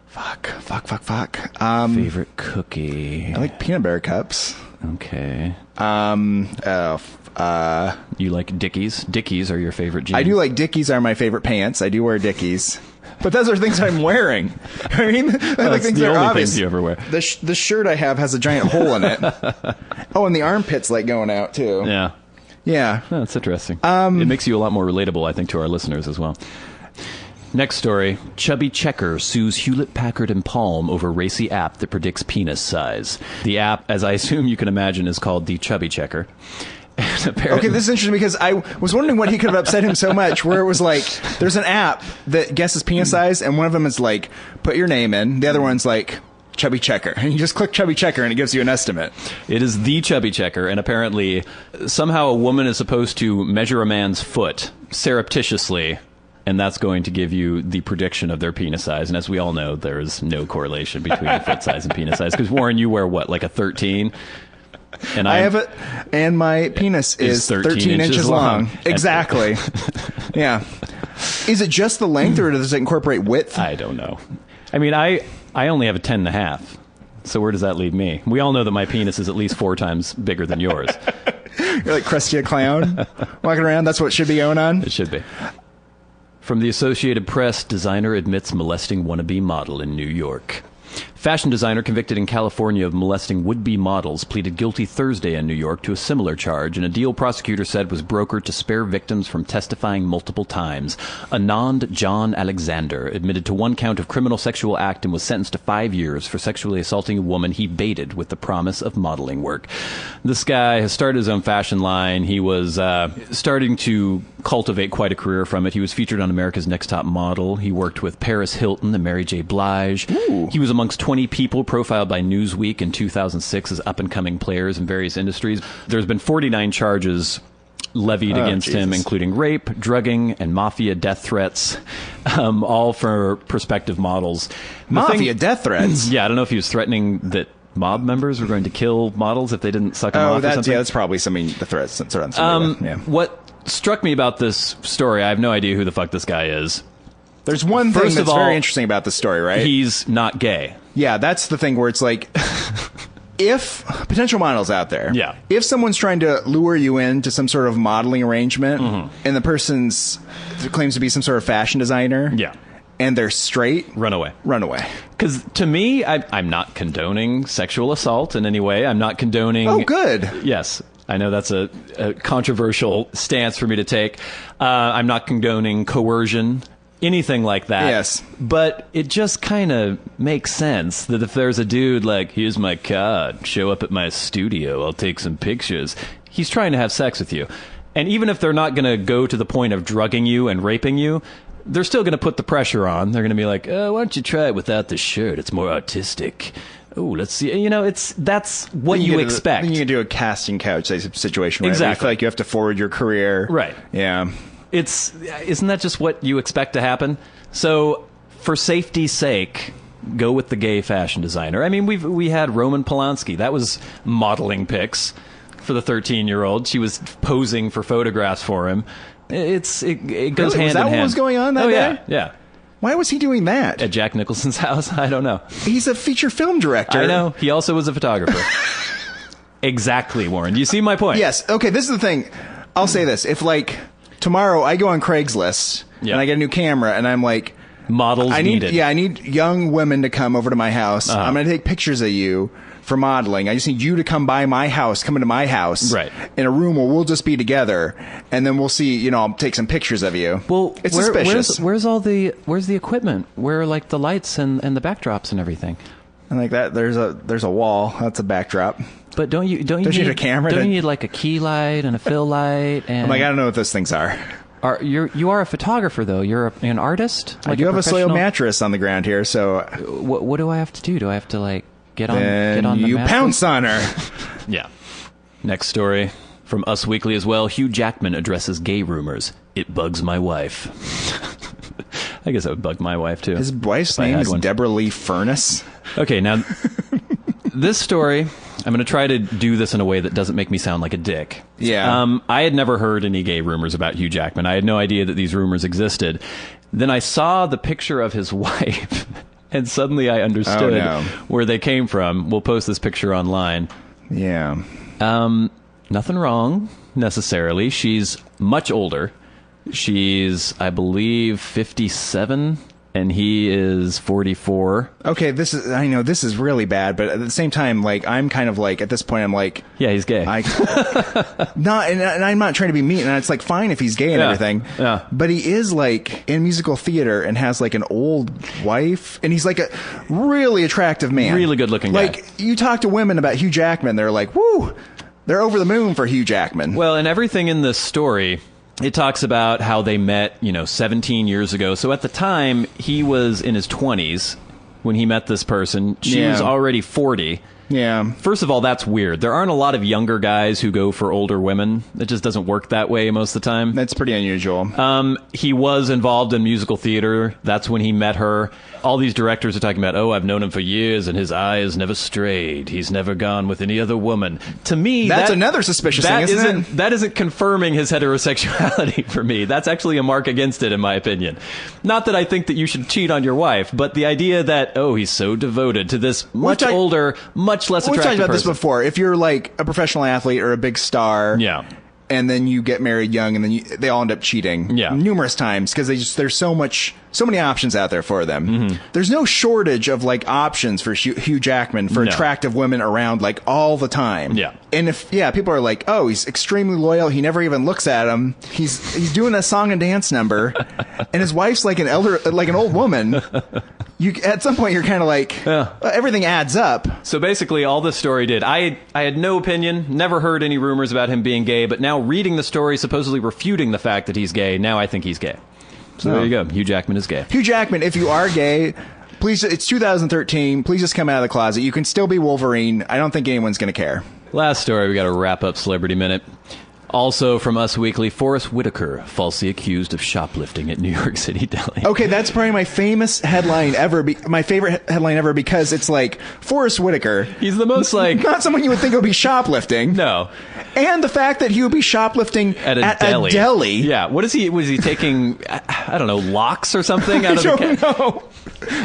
fuck. Favorite cookie? I like peanut butter cups. Okay. You like Dickies? Dickies are your favorite jeans? I do like Dickies are my favorite pants. I do wear Dickies. But those are things I'm wearing. I mean, that's things the that are only obvious. things you ever wear. The shirt I have has a giant hole in it. Oh, and the armpit's going out too. Yeah. Yeah. Oh, that's interesting. It makes you a lot more relatable, I think, to our listeners as well. Next story. Chubby Checker sues Hewlett-Packard and Palm over racy app that predicts penis size. The app, as I assume you can imagine, is called the Chubby Checker. Okay, this is interesting, because I was wondering what he could have upset him so much, where it was like, there's an app that guesses penis size, and one of them is like, put your name in. The other one's like, Chubby Checker. And you just click Chubby Checker and it gives you an estimate. It is the Chubby Checker, and apparently somehow a woman is supposed to measure a man's foot surreptitiously, and that's going to give you the prediction of their penis size. And as we all know, there is no correlation between foot size and penis size. Because, Warren, you wear what, like a 13? And I have it, and my penis is 13 inches long. Exactly. Yeah. Is it just the length, or does it incorporate width? I don't know. I mean, I only have a 10.5. So where does that leave me? We all know that my penis is at least 4 times bigger than yours. You're like Krusty a Clown walking around. That's what should be going on? It should be. From the Associated Press, designer admits molesting wannabe model in New York. Fashion designer convicted in California of molesting would-be models pleaded guilty Thursday in New York to a similar charge in a deal prosecutor said was brokered to spare victims from testifying multiple times. Anand John Alexander admitted to 1 count of criminal sexual act and was sentenced to 5 years for sexually assaulting a woman he baited with the promise of modeling work. This guy has started his own fashion line. He was starting to cultivate quite a career from it. He was featured on America's Next Top Model. He worked with Paris Hilton and Mary J. Blige. Ooh. He was amongst 20 people profiled by Newsweek in 2006 as up-and-coming players in various industries. There's been 49 charges levied against him, including rape, drugging, and mafia death threats, all for prospective models. Mafia death threats? Yeah, I don't know if he was threatening that mob members were going to kill models if they didn't suck him off or something. Yeah, that's probably something, the threats. What struck me about this story, I have no idea who the fuck this guy is. There's one thing that's very interesting about this story, right? He's not gay. Yeah, that's the thing where it's like, if potential models out there, if someone's trying to lure you into some sort of modeling arrangement, and the person's claims to be some sort of fashion designer, and they're straight, run away. Run away. Because to me, I'm not condoning sexual assault in any way. I'm not condoning... Oh, good. Yes. I know that's a controversial stance for me to take. I'm not condoning coercion, anything like that. Yes. But it just kind of makes sense that if there's a dude like, here's my card, show up at my studio, I'll take some pictures. He's trying to have sex with you. And even if they're not going to go to the point of drugging you and raping you, they're still going to put the pressure on. They're going to be like, why don't you try it without the shirt? It's more artistic. Oh, let's see. You know, that's what you expect. Then you can do a casting couch situation where exactly. you feel like you have to forward your career. Right. Yeah. Isn't that just what you expect to happen? So, for safety's sake, go with the gay fashion designer. I mean, we had Roman Polanski. That was modeling pics for the 13-year-old. She was posing for photographs for him. It goes hand in hand. Was that what was going on that day? Yeah. Why was he doing that? At Jack Nicholson's house? I don't know. He's a feature film director. I know. He also was a photographer. Exactly, Warren. You see my point? Yes. Okay, this is the thing. I'll say this. If, like, tomorrow I go on Craigslist and I get a new camera and I'm like... Models needed. Yeah, I need young women to come over to my house. I'm going to take pictures of you for modeling. I just need you to come by my house, come into my house. Right. In a room where we'll just be together. And then we'll see, you know, I'll take some pictures of you. Well, it's suspicious. Where's the equipment? Where are, like, the lights and the backdrops and everything? And like that, there's a wall. That's a backdrop. But don't you need Don't you need like a key light and a fill light? And I'm like, I don't know what those things are. You are a photographer though. You're an artist. Like I do have a soil mattress on the ground here. So what do I have to do? Do I have to like get on the you mattress? pounce on her? Yeah. Next story from Us Weekly as well. Hugh Jackman addresses gay rumors. It bugs my wife. I guess that would bug my wife too. His wife's name is Deborah Lee Furness. Okay, now this story, I'm going to try to do this in a way that doesn't make me sound like a dick. Yeah. I had never heard any gay rumors about Hugh Jackman. I had no idea that these rumors existed. Then I saw the picture of his wife, and suddenly I understood where they came from. We'll post this picture online. Yeah. Nothing wrong, necessarily. She's much older. She's, I believe, 57. And he is 44. Okay, I know this is really bad, but at the same time, like, I'm kind of like, at this point, I'm like... Yeah, he's gay. And I'm not trying to be mean, and it's like, fine if he's gay and everything. Yeah. But he is, like, in musical theater and has, like, an old wife, and he's, like, a really attractive man. Really good-looking guy. Like, you talk to women about Hugh Jackman, they're like, woo! They're over the moon for Hugh Jackman. Well, and everything in this story... It talks about how they met, 17 years ago. So at the time, he was in his 20s when he met this person. She was already 40. Yeah. First of all, that's weird. There aren't a lot of younger guys who go for older women. It just doesn't work that way most of the time. That's pretty unusual. He was involved in musical theater. That's when he met her. All these directors are talking about, I've known him for years, and his eye has never strayed. He's never gone with any other woman. To me, that's another suspicious thing, isn't it? That isn't confirming his heterosexuality for me. That's actually a mark against it, in my opinion. Not that I think that you should cheat on your wife, but the idea that, he's so devoted to this much older, much less attractive person. We've talked about this before. If you're like a professional athlete or a big star... Yeah. And then you get married young, and then they all end up cheating numerous times because there's so many options out there for them. Mm-hmm. There's no shortage of like options for Hugh Jackman for attractive women around like all the time. Yeah. And if people are like, he's extremely loyal, he never even looks at him. He's doing a song and dance number, and his wife's like an old woman. At some point you're kind of like, everything adds up. So basically, all this story did, I had no opinion, never heard any rumors about him being gay, but now reading the story supposedly refuting the fact that he's gay, now I think he's gay. So there you go. Hugh Jackman is gay. Hugh Jackman, if you are gay, please, it's 2013. Please just come out of the closet. You can still be Wolverine. I don't think anyone's going to care. Last story, we got to wrap up Celebrity Minute. Also from Us Weekly, Forrest Whitaker falsely accused of shoplifting at New York City Deli. Okay, that's probably my famous headline ever. My favorite headline ever because it's like Forrest Whitaker. He's the most like not someone you would think would be shoplifting. No, and the fact that he would be shoplifting at a deli. Yeah, what is he? Was he taking? I don't know, locks or something out of the? I don't know.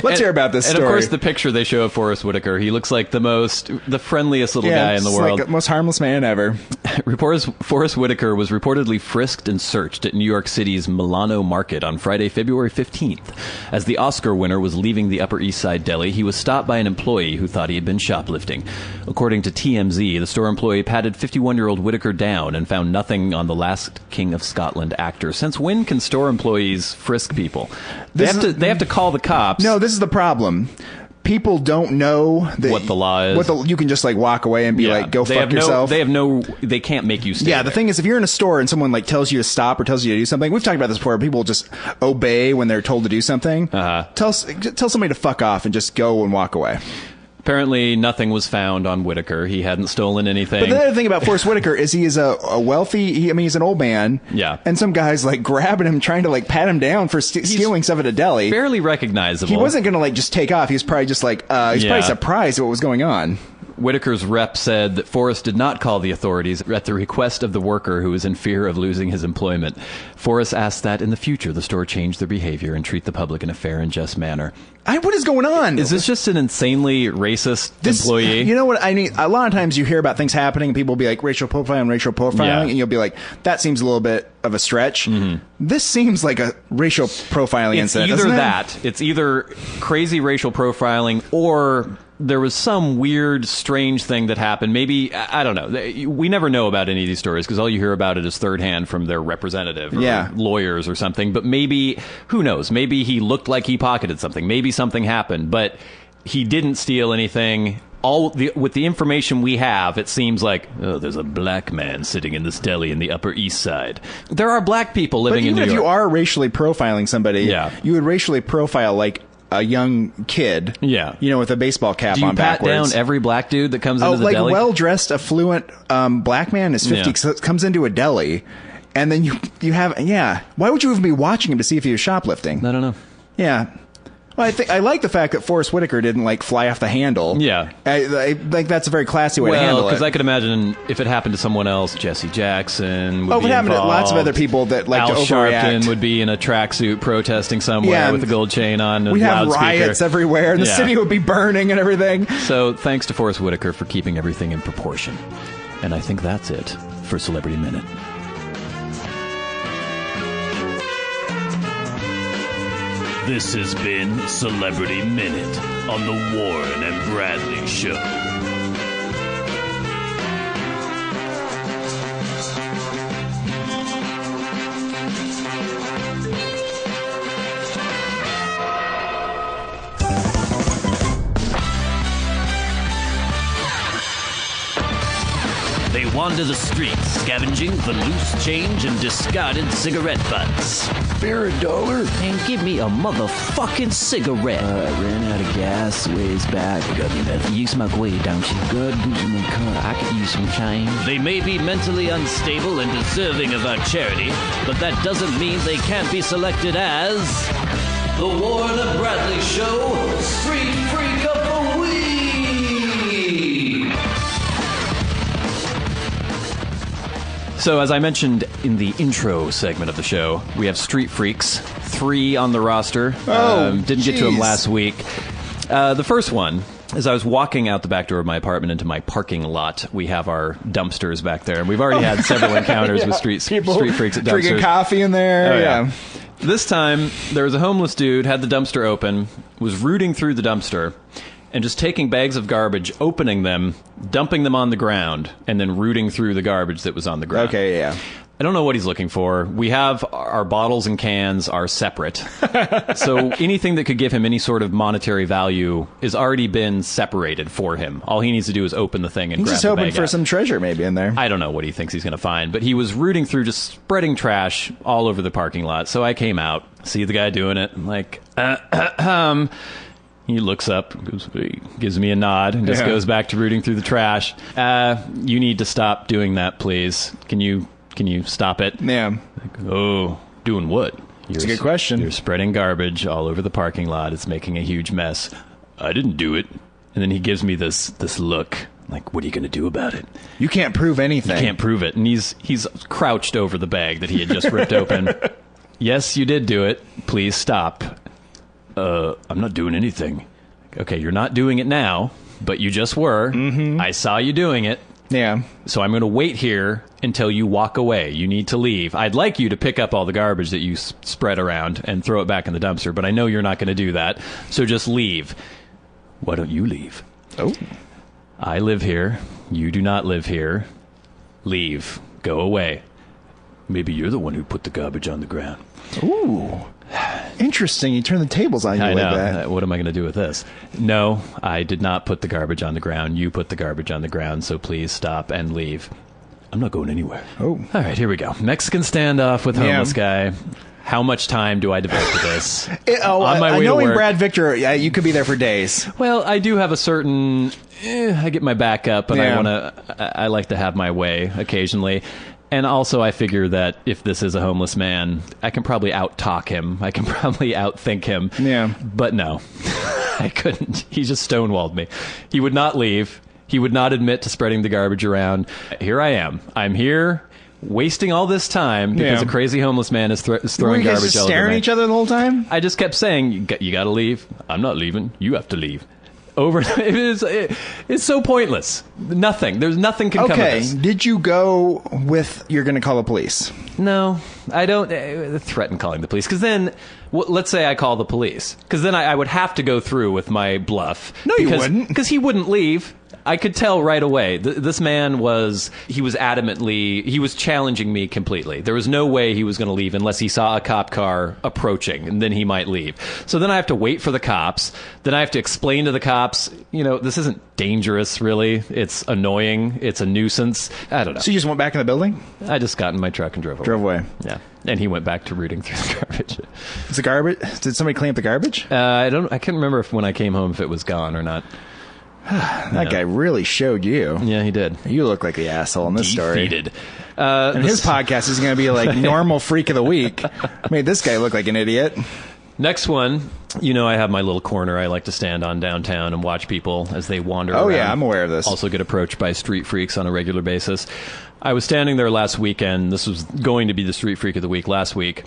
Let's hear about this story. And of course, the picture they show of Forrest Whitaker, he looks like the friendliest little guy in the world. Like the most harmless man ever. Forrest Whitaker was reportedly frisked and searched at New York City's Milano Market on Friday, February 15th. As the Oscar winner was leaving the Upper East Side deli, he was stopped by an employee who thought he had been shoplifting. According to TMZ, the store employee patted 51-year-old Whitaker down and found nothing on the last King of Scotland actor. Since when can store employees frisk people? They have to call the cops. No, this is the problem. People don't know what the law is. You can just like walk away and be like, go fuck yourself. They can't make you stay. Yeah, the thing is, if you're in a store and someone like tells you to stop or tells you to do something, we've talked about this before. People just obey when they're told to do something. Tell somebody to fuck off and just go and walk away. Apparently, nothing was found on Whitaker. He hadn't stolen anything. But the other thing about Forrest Whitaker is he is a wealthy. He's an old man. Yeah. And some guy's like grabbing him, trying to like pat him down for stealing stuff at a deli. Barely recognizable. He wasn't gonna like just take off. He was probably just like probably surprised at what was going on. Whitaker's rep said that Forrest did not call the authorities at the request of the worker who was in fear of losing his employment. Forrest asked that in the future the store change their behavior and treat the public in a fair and just manner. What is going on? Is this just an insanely racist employee? You know what I mean? A lot of times you hear about things happening and people will be like racial profiling, Yeah. and you'll be like, that seems a little bit of a stretch. This seems like a racial profiling It's incident. either doesn't it? that. It's either crazy racial profiling or there was some weird, strange thing that happened. Maybe, I don't know. We never know about any of these stories because all you hear about it is third hand from their representative or lawyers or something. But maybe, who knows? Maybe he looked like he pocketed something. Maybe something happened, but he didn't steal anything. With the information we have, it seems like, oh, there's a black man sitting in this deli in the Upper East Side. There are black people living in New York. But even if you are racially profiling somebody, you would racially profile like a young kid, with a baseball cap on backwards. Do you pat down every black dude that comes into the deli? Well-dressed, affluent black man is 50, comes into a deli, and then you have, why would you even be watching him to see if he was shoplifting? I don't know. Yeah. Well, I like the fact that Forrest Whitaker didn't fly off the handle. Yeah, I think that's a very classy way to handle it. Because I could imagine if it happened to someone else, Jesse Jackson would be it happened to involved. lots of other people that like Al to overreact. Sharpton would be in a tracksuit protesting somewhere with a gold chain on. We'd have loudspeaker. riots everywhere, and the city would be burning and everything. So thanks to Forrest Whitaker for keeping everything in proportion. And I think that's it for Celebrity Minute. This has been Celebrity Minute on the Warren and Bradley Show. They wander the streets, scavenging for loose change and discarded cigarette butts. Fair $1. And give me a motherfucking cigarette. I ran out of gas ways back. Got me that. You smoke weed, don't you? Good in the car. I could use some change. They may be mentally unstable and deserving of our charity, but that doesn't mean they can't be selected as the Warren and Bradley Show Street Freak of the Week. So, as I mentioned in the intro segment of the show, we have Street Freaks, 3 on the roster. Didn't get to them last week. The first one, as I was walking out the back door of my apartment into my parking lot, we have our dumpsters back there, and we've already had several encounters with street freaks at dumpsters. Drinking coffee in there. Oh, yeah. This time, there was a homeless dude, had the dumpster open, was rooting through the dumpster, and just taking bags of garbage, opening them, dumping them on the ground, and then rooting through the garbage that was on the ground. Okay, yeah. I don't know what he's looking for. We have our bottles and cans are separate. So anything that could give him any sort of monetary value has already been separated for him. All he needs to do is open the thing and He's grab just the hoping bag for out. some treasure maybe in there. I don't know what he thinks he's going to find, but he was rooting through, just spreading trash all over the parking lot. So I came out, see the guy doing it. I'm like, He looks up, gives me a nod, and just goes back to rooting through the trash. You need to stop doing that, please. Can you stop it? Yeah. Like, oh, doing what? That's a good question. You're spreading garbage all over the parking lot. It's making a huge mess. I didn't do it. And then he gives me this look. Like, what are you going to do about it? You can't prove anything. You can't prove it. And he's crouched over the bag that he had just ripped open. Yes, you did do it. Please stop. I'm not doing anything. Okay, you're not doing it now, but you just were. Mm-hmm. I saw you doing it. Yeah. So I'm going to wait here until you walk away. You need to leave. I'd like you to pick up all the garbage that you spread around and throw it back in the dumpster, but I know you're not going to do that. So just leave. Why don't you leave? Oh. I live here. You do not live here. Leave. Go away. Maybe you're the one who put the garbage on the ground. Ooh. Interesting. You turn the tables on you I like know. that. What am I going to do with this? No, I did not put the garbage on the ground. You put the garbage on the ground, so please stop and leave. I'm not going anywhere. Oh. All right, here we go. Mexican standoff with homeless guy. How much time do I devote to this? On my way to knowing work. Brad Victor, you could be there for days. Well, I do have a certain... I get my back up, and I like to have my way occasionally. And also, I figure that if this is a homeless man, I can probably out-talk him. I can probably out-think him. Yeah. But no, I couldn't. He just stonewalled me. He would not leave. He would not admit to spreading the garbage around. Here I am. I'm here wasting all this time because a crazy homeless man is throwing Were you guys garbage just all over staring me. at each other the whole time? I just kept saying, you got to leave. I'm not leaving. You have to leave. It's so pointless. Nothing. There's nothing can come of Okay, this. did you go with you're going to call the police? No, I don't threaten calling the police. Because then, let's say I call the police. Because then I would have to go through with my bluff. No, you wouldn't. Because he wouldn't leave. I could tell right away. This man was challenging me completely. There was no way he was going to leave unless he saw a cop car approaching, and then he might leave. So then I have to wait for the cops. Then I have to explain to the cops, this isn't dangerous, really. It's annoying. It's a nuisance. I don't know. So you just went back in the building? I just got in my truck and drove away. Drove away. Yeah. And he went back to rooting through the garbage. Is the garbage? Did somebody clean up the garbage? I can't remember when I came home if it was gone or not. That guy really showed you. Yeah, he did. You look like the asshole in this story. Defeated. And his podcast is going to be like normal freak of the week. Made this guy look like an idiot. Next one, I have my little corner I like to stand on downtown and watch people as they wander around. Oh, yeah, I'm aware of this. Also get approached by street freaks on a regular basis. I was standing there last weekend. This was going to be the street freak of the week last week.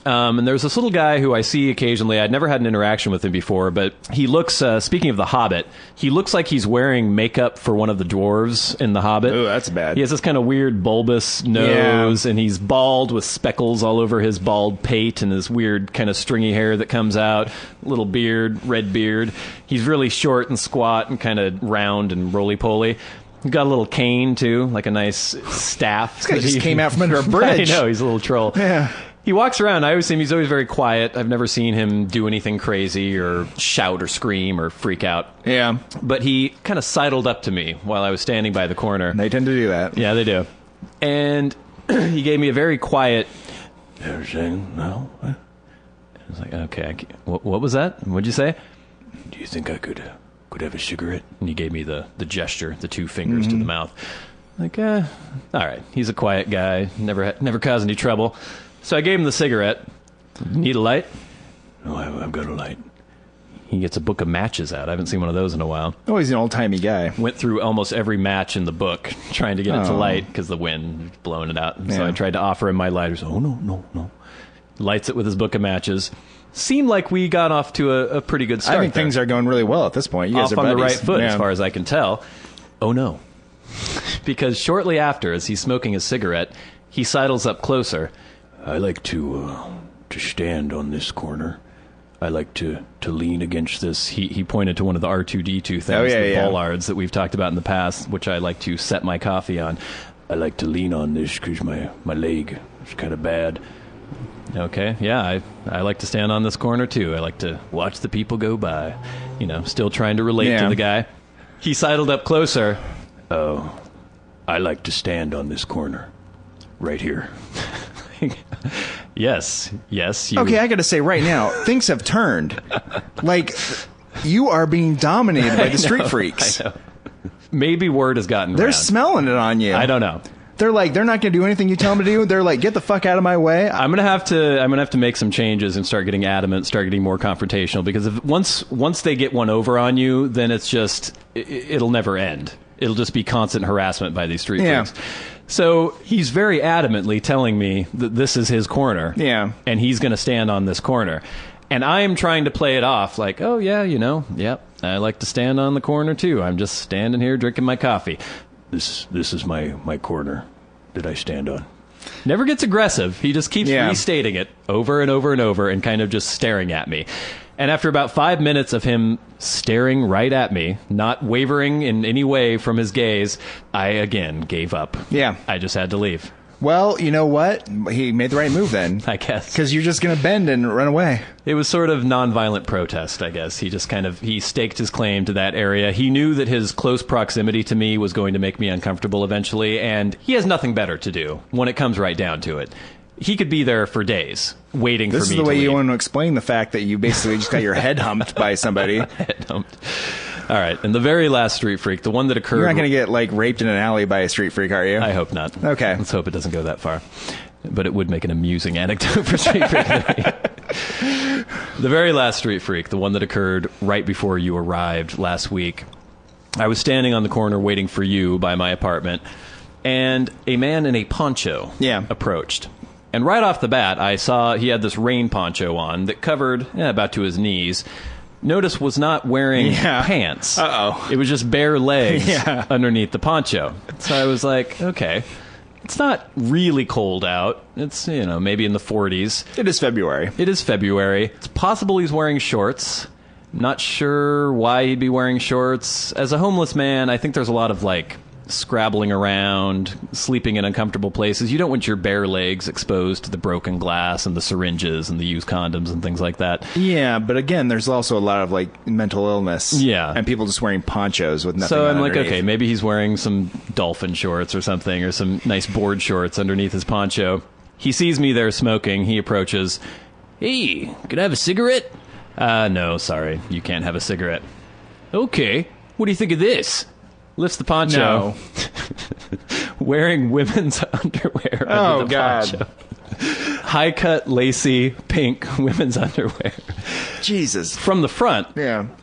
And there's this little guy who I see occasionally. I'd never had an interaction with him before, but he looks, speaking of The Hobbit, he looks like he's wearing makeup for one of the dwarves in The Hobbit. Oh, that's bad. He has this kind of weird bulbous nose, and he's bald with speckles all over his bald pate and this weird kind of stringy hair that comes out, little beard, red beard. He's really short and squat and kind of round and roly-poly. He's got a little cane, too, like a nice staff. This guy just came out from under a bridge. I know, he's a little troll. Yeah. He walks around. I always see him. He's always very quiet. I've never seen him do anything crazy or shout or scream or freak out. Yeah. But he kind of sidled up to me while I was standing by the corner. They tend to do that. Yeah, they do. And he gave me a very quiet... Everything? No? I was like, okay. What was that? What'd you say? Do you think I could have a cigarette? And he gave me the gesture, the two fingers to the mouth. Like, all right. He's a quiet guy. Never caused any trouble. So I gave him the cigarette. Need a light? No, I've got a light. He gets a book of matches out. I haven't seen one of those in a while. Oh, he's an old-timey guy. Went through almost every match in the book trying to get it to light because the wind was blowing it out. Yeah. So I tried to offer him my lighters. Oh, no. Lights it with his book of matches. Seemed like we got off to a pretty good start. I think things are going really well at this point. You guys off are on the buddies. right foot Yeah. as far as I can tell. Oh, no. Because shortly after, as he's smoking his cigarette, he sidles up closer. I like to stand on this corner. I like to lean against this. He pointed to one of the R2D2 things, Oh, yeah, the yeah. bollards that we've talked about in the past, which I like to set my coffee on. I like to lean on this because my leg is kind of bad. Okay, yeah, I like to stand on this corner too. I like to watch the people go by. Still trying to relate Yeah. to the guy. He sidled up closer. Oh, I like to stand on this corner. Right here. Yes. You, Okay, I got to say right now, things have turned. Like, you are being dominated by the street freaks. I know. Maybe word has gotten They're around. smelling it on you. I don't know. They're like, they're not going to do anything you tell them to do. They're like, get the fuck out of my way. I'm gonna have to make some changes and start getting adamant, start getting more confrontational. Because if once they get one over on you, then it's just it'll never end. It'll just be constant harassment by these street Yeah. freaks. So he's very adamantly telling me that this is his corner. Yeah. And he's going to stand on this corner. And I am trying to play it off like, oh, yeah, yep, I like to stand on the corner, too. I'm just standing here drinking my coffee. This is my corner that I stand on. Never gets aggressive. He just keeps restating it over and over and over and kind of just staring at me. And after about 5 minutes of him staring right at me, not wavering in any way from his gaze, I again gave up. Yeah. I just had to leave, Well, you know what? He made the right move then. I guess. Because you're just going to bend and run away. It was sort of nonviolent protest, I guess. He just he staked his claim to that area. He knew that his close proximity to me was going to make me uncomfortable eventually, and he has nothing better to do when it comes right down to it. He could be there for days, waiting for me to This is the way leave. you want to explain the fact that you basically just got your head humped by somebody. You're All right, and the very last street freak, the one that occurred... not going to get, like, raped in an alley by a street freak, are you? I hope not. Okay. Let's hope it doesn't go that far. But it would make an amusing anecdote for street freak. The very last street freak, the one that occurred right before you arrived last week. I was standing on the corner waiting for you by my apartment, and a man in a poncho approached. And right off the bat, I saw he had this rain poncho on that covered about to his knees. Notice was not wearing pants. Uh-oh. It was just bare legs underneath the poncho. So I was like, okay, it's not really cold out. It's, maybe in the 40s. It is February. It's possible he's wearing shorts. Not sure why he'd be wearing shorts. As a homeless man, I think there's a lot of, scrabbling around, sleeping in uncomfortable places. You don't want your bare legs exposed to the broken glass and the syringes and the used condoms and things like that. Yeah, but again, there's also a lot of mental illness. Yeah. And people just wearing ponchos with nothing So I'm underneath. like, okay, maybe he's wearing some dolphin shorts or something, or some nice board shorts underneath his poncho. He sees me there smoking. He approaches. Hey, could I have a cigarette? No, sorry. You can't have a cigarette. Okay. What do you think of this? Lifts the poncho. No. Wearing women's underwear under the poncho. High cut, lacy, pink women's underwear. Jesus. From the front,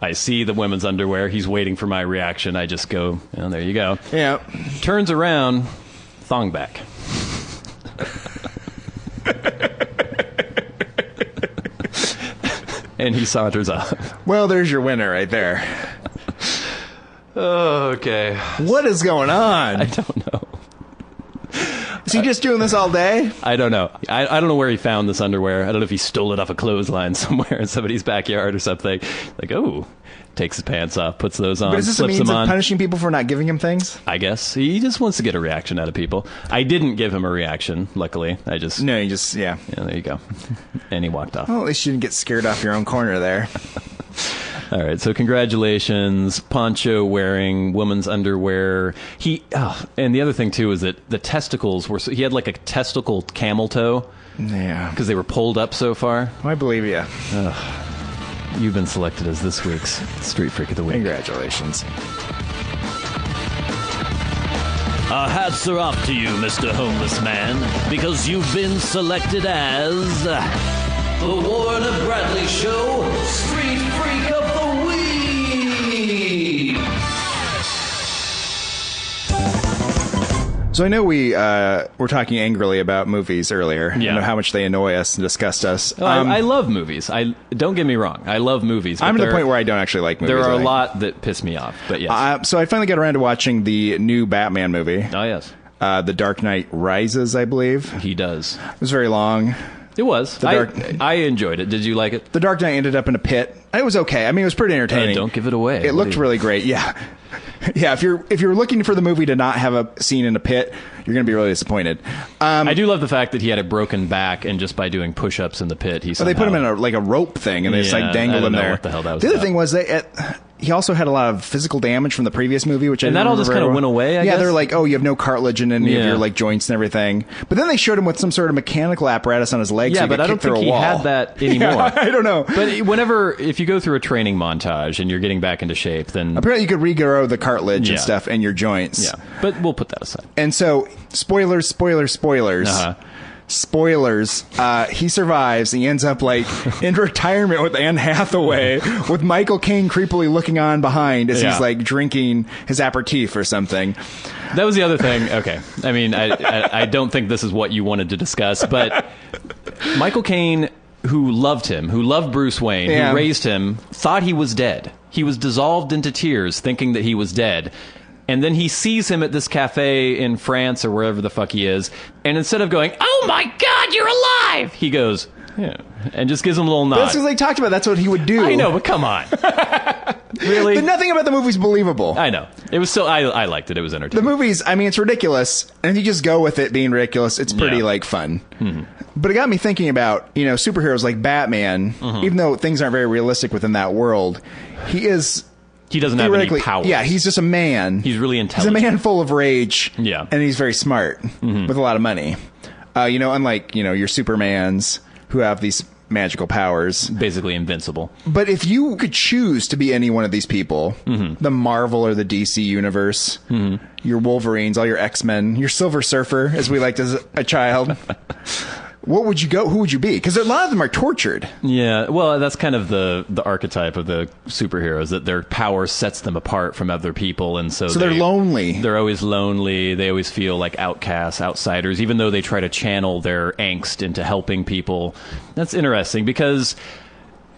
I see the women's underwear. He's waiting for my reaction. I just go, oh, there you go. Yeah. Turns around, thong back. And he saunters off. Well, there's your winner right there. Oh, okay. What is going on? I don't know. Is he just doing this all day? I don't know. I don't know where he found this underwear. I don't know if he stole it off a clothesline somewhere in somebody's backyard or something. Takes his pants off, puts those on, But is this a slips means them of on. punishing people for not giving him things? I guess. He just wants to get a reaction out of people. I didn't give him a reaction, luckily. No, you just, Yeah, there you go. And he walked off. Well, at least you didn't get scared off your own corner there. All right, so congratulations. Poncho wearing woman's underwear. And the other thing, too, is that the testicles were... he had a testicle camel toe. Yeah. Because they were pulled up so far. I believe you. You've been selected as this week's Street Freak of the Week. Congratulations. Our hats are off to you, Mr. Homeless Man, because you've been selected as the Warner Bradley Show Street Freak of the Week. So I know we were talking angrily about movies earlier. Yeah. I know how much they annoy us and disgust us. I love movies. Don't get me wrong. I love movies. But I'm at the point where I don't actually like movies. There are I a think. lot that piss me off, but yes. So I finally got around to watching the new Batman movie. Oh, yes. The Dark Knight Rises, I believe. He does. It was very long. It was. I enjoyed it. Did you like it? The Dark Knight ended up in a pit. It was okay. I mean, it was pretty entertaining. Don't give it away. It looked really great. Yeah. Yeah, if you're looking for the movie to not have a scene in a pit, you're going to be really disappointed. I do love the fact that he had a broken back, and just by doing push-ups in the pit, he somehow... they put him in a rope thing, and they just dangled him there. What the hell that was the other about. thing was he also had a lot of physical damage from the previous movie, which and I that didn't all just remember kind of very went well. away. I Yeah, guess? they're like, oh, you have no cartilage in any of your joints and everything. But then they showed him with some sort of mechanical apparatus on his legs. Yeah, so but I don't think he had that anymore. Yeah, I don't know. But if you go through a training montage and you're getting back into shape, then apparently you could regrow the cartilage and stuff in your joints. Yeah, but we'll put that aside. And so, spoilers. Uh-huh. Spoilers. He survives. He ends up in retirement with Anne Hathaway, with Michael Caine creepily looking on behind as he's drinking his aperitif or something. That was the other thing. Okay, I mean, I don't think this is what you wanted to discuss, but Michael Caine, who loved Bruce Wayne, who raised him, thought he was dead. He was dissolved into tears, thinking that he was dead. And then he sees him at this cafe in France or wherever the fuck he is, and instead of going, "Oh my God, you're alive!" he goes, "Yeah," and just gives him a little nod. That's because they talked about that's what he would do. I know, but come on, really? But nothing about the movie's believable. I know. It was still. I liked it. It was entertaining. The movie's, I mean, it's ridiculous, and if you just go with it being ridiculous, it's pretty fun. Mm-hmm. But it got me thinking about superheroes like Batman. Mm-hmm. Even though things aren't very realistic within that world, he doesn't have any powers. Yeah, he's just a man. He's really intelligent. He's a man full of rage. Yeah. And he's very smart with a lot of money. Unlike, your Supermans who have these magical powers. Basically invincible. But if you could choose to be any one of these people, the Marvel or the DC universe, your Wolverines, all your X-Men, your Silver Surfer, as we liked as a child, What would you go? Who would you be? Because a lot of them are tortured. Yeah, well, that's kind of the archetype of the superheroes, that their power sets them apart from other people, and so they're lonely. They're always lonely. They always feel like outcasts, outsiders, even though they try to channel their angst into helping people. That's interesting because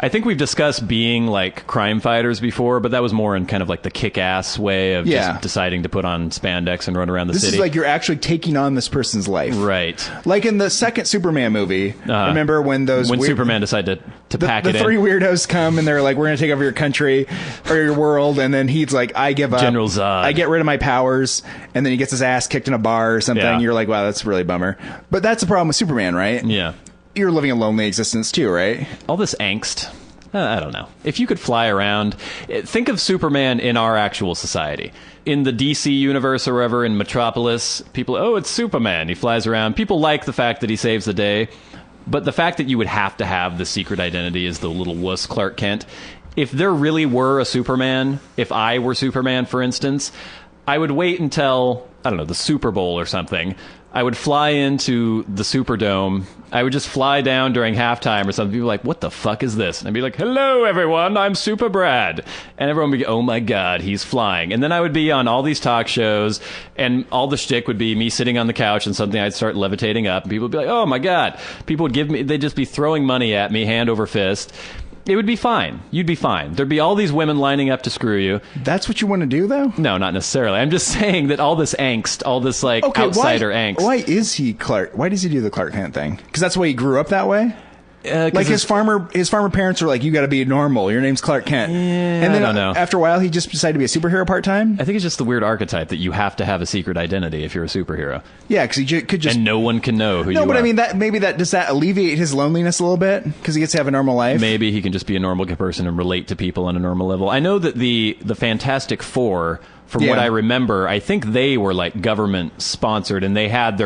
I think we've discussed being like crime fighters before, but that was more in kind of like the kick-ass way of just deciding to put on spandex and run around the city. This is like you're actually taking on this person's life. Right. Like in the second Superman movie, remember when Superman decided to pack it in? The three weirdos come and they're like, we're going to take over your country or your world, and then he's like, I give up. General Zod. I get rid of my powers, and then he gets his ass kicked in a bar or something. Yeah. You're like, wow, that's really a bummer. But that's the problem with Superman, right? Yeah. You're living a lonely existence too, right? All this angst. I don't know. If you could fly around, think of Superman in our actual society. In the DC universe or wherever, in Metropolis, people, it's Superman. He flies around. People like the fact that he saves the day. But the fact that you would have to have the secret identity as the little wuss Clark Kent, if there really were a Superman, if I were Superman, for instance, I would wait until, I don't know, the Super Bowl or something. I would fly into the Superdome. I would just fly down during halftime or something. People were like, what the fuck is this? And I'd be like, hello, everyone. I'm Super Brad. And everyone would be, oh, my God, he's flying. And then I would be on all these talk shows, and all the shtick would be me sitting on the couch and something. I'd start levitating up, and people would be like, oh, my God. People would they'd just be throwing money at me, hand over fist. It would be fine. You'd be fine. There'd be all these women lining up to screw you. That's what you want to do, though? No, not necessarily. I'm just saying that all this angst, all this like outsider angst. Why is he Clark? Why does he do the Clark Kent thing? Because that's why he grew up that way? Like his farmer parents were like, you got to be normal. Your name's Clark Kent. Yeah, and then I don't know. After a while, he just decided to be a superhero part time. I think it's just the weird archetype that you have to have a secret identity if you're a superhero. Yeah, because he could just and no one can know who you are. No, but I mean does that alleviate his loneliness a little bit because he gets to have a normal life? Maybe he can just be a normal person and relate to people on a normal level. I know that the Fantastic Four, from what I remember, I think they were like government sponsored, and they had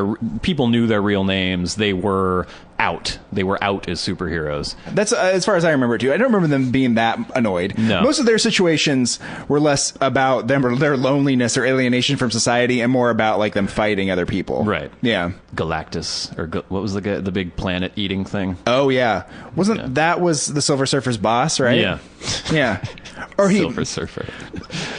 people knew their real names. They were out. They were out as superheroes. That's as far as I remember it too. I don't remember them being that annoyed. No. Most of their situations were less about them or their loneliness or alienation from society, and more about like them fighting other people. Right. Yeah. Galactus, or what was the big planet eating thing? Oh yeah, that was the Silver Surfer's boss, right? Yeah. Yeah. Or Silver Surfer.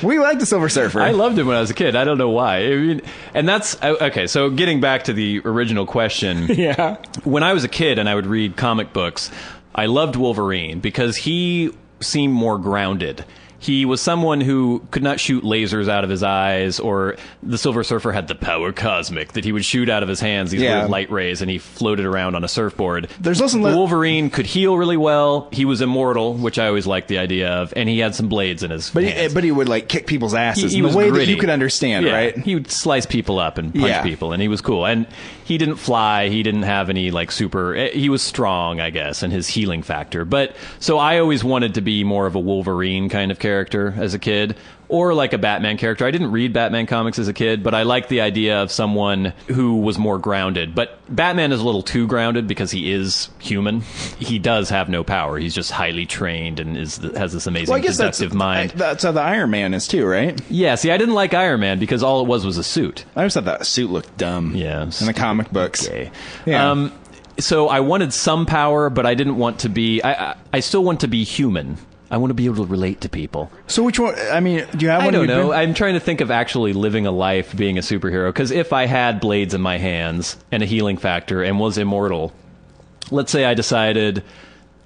We liked the Silver Surfer. I loved him when I was a kid. I don't know why. I mean, and that's okay. So getting back to the original question. Yeah. When I was a kid and I would read comic books, I loved Wolverine because he seemed more grounded. He was someone who could not shoot lasers out of his eyes, or the Silver Surfer had the power cosmic that he would shoot out of his hands, these weird light rays, and he floated around on a surfboard. There's also Wolverine could heal really well. He was immortal, which I always liked the idea of, and he had some blades in his hands. But he would like kick people's asses He in was the way gritty. that you could understand, right? He would slice people up and punch people, and he was cool. And he didn't fly. He didn't have any like super. He was strong, I guess, and his healing factor. But so I always wanted to be more of a Wolverine kind of character as a kid, or like a Batman character. I didn't read Batman comics as a kid, but I liked the idea of someone who was more grounded. But Batman is a little too grounded because he is human. He does have no power. He's just highly trained and has this amazing deductive mind. That's how the Iron Man is too, right? Yeah, see, I didn't like Iron Man because all it was a suit. I always thought that suit looked dumb. Yeah. In the comic books. Okay. Yeah. So I wanted some power, but I didn't want to be... I still want to be human. I want to be able to relate to people. So which one? I mean, do you have one? I don't know. I'm trying to think of actually living a life being a superhero. Because if I had blades in my hands and a healing factor and was immortal, let's say I decided,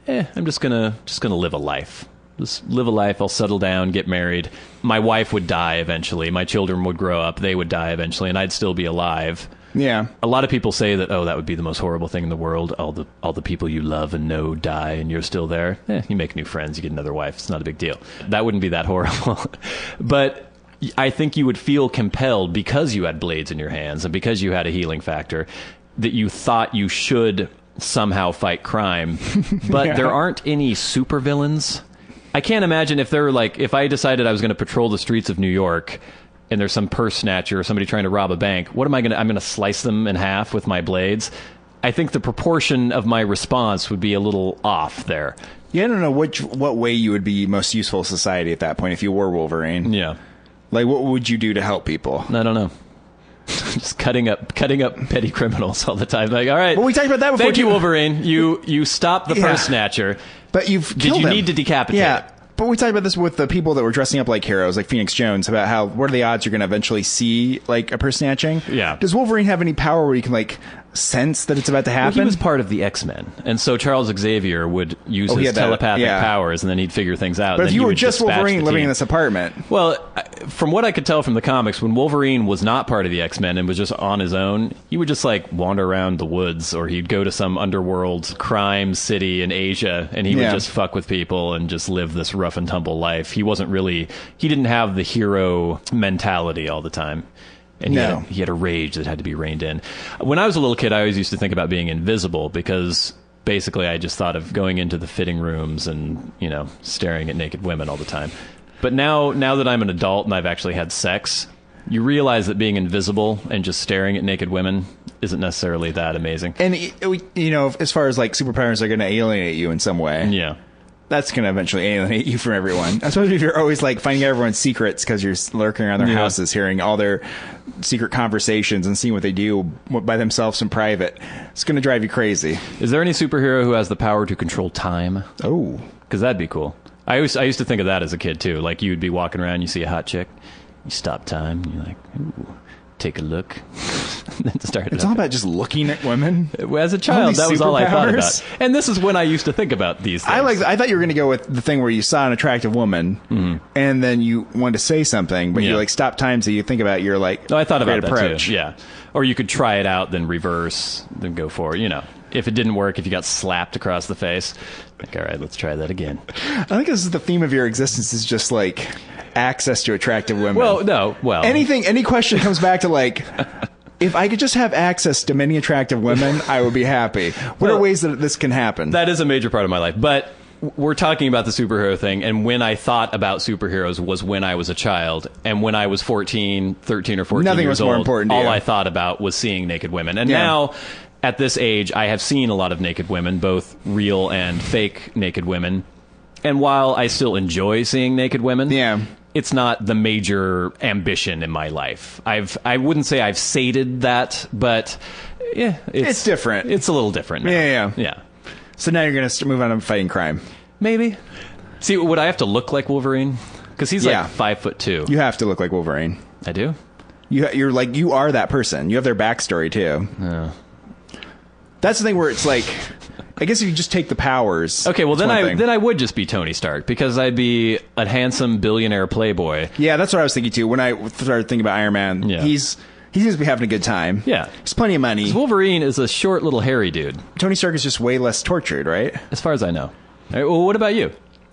I'm just gonna live a life. Just live a life. I'll settle down, get married. My wife would die eventually. My children would grow up. They would die eventually, and I'd still be alive. Yeah. A lot of people say that, that would be the most horrible thing in the world. All the people you love and know die, and you're still there. You make new friends, you get another wife. It's not a big deal. That wouldn't be that horrible. But I think you would feel compelled, because you had blades in your hands and because you had a healing factor, that you thought you should somehow fight crime. But there aren't any supervillains. I can't imagine if I decided I was going to patrol the streets of New York and there's some purse snatcher or somebody trying to rob a bank, I'm going to slice them in half with my blades. I think the proportion of my response would be a little off there. Yeah, I don't know what way you would be most useful to society at that point if you were Wolverine. Yeah. Like, what would you do to help people? I don't know. Just cutting up petty criminals all the time. Like, all right. Well, we talked about that before. Thank you, too. Wolverine. You stopped the purse snatcher. But you've Did killed you him. need to decapitate him? But we talked about this with the people that were dressing up like heroes, like Phoenix Jones, about how what are the odds you're going to eventually see like a purse snatching? Yeah. Does Wolverine have any power where he can like sense that it's about to Well, happen? he was part of the X-Men, and so Charles Xavier would use he his had that, telepathic yeah. powers, and then he'd figure things out. But and if then you he were would just dispatch Wolverine the living team. in this apartment, Well, from what I could tell from the comics, when Wolverine was not part of the X-Men and was just on his own, he would just like wander around the woods, or he'd go to some underworld crime city in Asia, and he would just fuck with people and just live this rough and tumble life. He didn't have the hero mentality all the time. And he had a rage that had to be reined in. When I was a little kid, I always used to think about being invisible because basically I just thought of going into the fitting rooms and, staring at naked women all the time. But now that I'm an adult and I've actually had sex, you realize that being invisible and just staring at naked women isn't necessarily that amazing. and as far as like superpowers are going to alienate you in some way, Yeah. that's going to eventually alienate you from everyone. Especially if you're always like finding out everyone's secrets because you're lurking around their houses, hearing all their secret conversations and seeing what they do by themselves in private. It's going to drive you crazy. Is there any superhero who has the power to control time? Oh, Because that'd be cool. I used to think of that as a kid too. Like you'd be walking around, you see a hot chick, you stop time, you're like, ooh, take a look. Then start. it's all about just looking at women. As a child, that was all I thought superpowers. about. And this is when I used to think about these things. I thought you were going to go with the thing where you saw an attractive woman and then you wanted to say something, but you like stop time so you think about your like. No, I thought about great that approach. too. Yeah, or you could try it out, then reverse, then go for it. If it didn't work, if you got slapped across the face, like, all right, let's try that again. I think this is the theme of your existence is just like access to attractive women. Well, any question comes back to like, if I could just have access to many attractive women, I would be happy. What are ways that this can happen? that is a major part of my life, but we're talking about the superhero thing, and when I thought about superheroes was when I was a child, and when I was 13 or 14 Nothing years was more old, important to all you. I thought about was seeing naked women. And Yeah. now, at this age, I have seen a lot of naked women, both real and fake naked women. And while I still enjoy seeing naked women, Yeah. it's not the major ambition in my life. I wouldn't say I've sated that, but yeah, It's different. It's a little different now. Yeah. So now you're going to move on to fighting crime. Maybe. See, would I have to look like Wolverine? Because he's Yeah. like 5'2". You have to look like Wolverine. I do. You're like, you are that person. You have their backstory too. Yeah. That's the thing where it's like, I guess if you just take the powers. Okay, well it's then one thing. I would just be Tony Stark because I'd be a handsome billionaire playboy. Yeah, that's what I was thinking too. When I started thinking about Iron Man, Yeah. he seems to be having a good time. Yeah. He's plenty of money. Wolverine is a short little hairy dude, Tony Stark is just way less tortured, right? as far as I know. All right, well, what about you?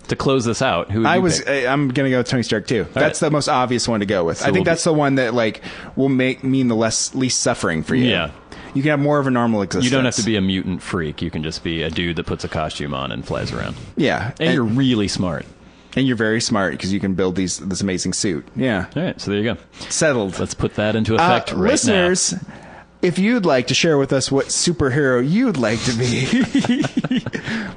To close this out, who would you pick? I'm gonna go with Tony Stark too. That's right. the most obvious one to go with. I think we'll that's the one that like will mean the least suffering for you. Yeah. You can have more of a normal existence. You don't have to be a mutant freak. You can just be a dude that puts a costume on and flies around. Yeah, And you're really smart. and you're very smart because you can build this amazing suit. Yeah, All right, so there you go. settled. Let's put that into effect right Listeners, if you'd like to share with us what superhero you'd like to be,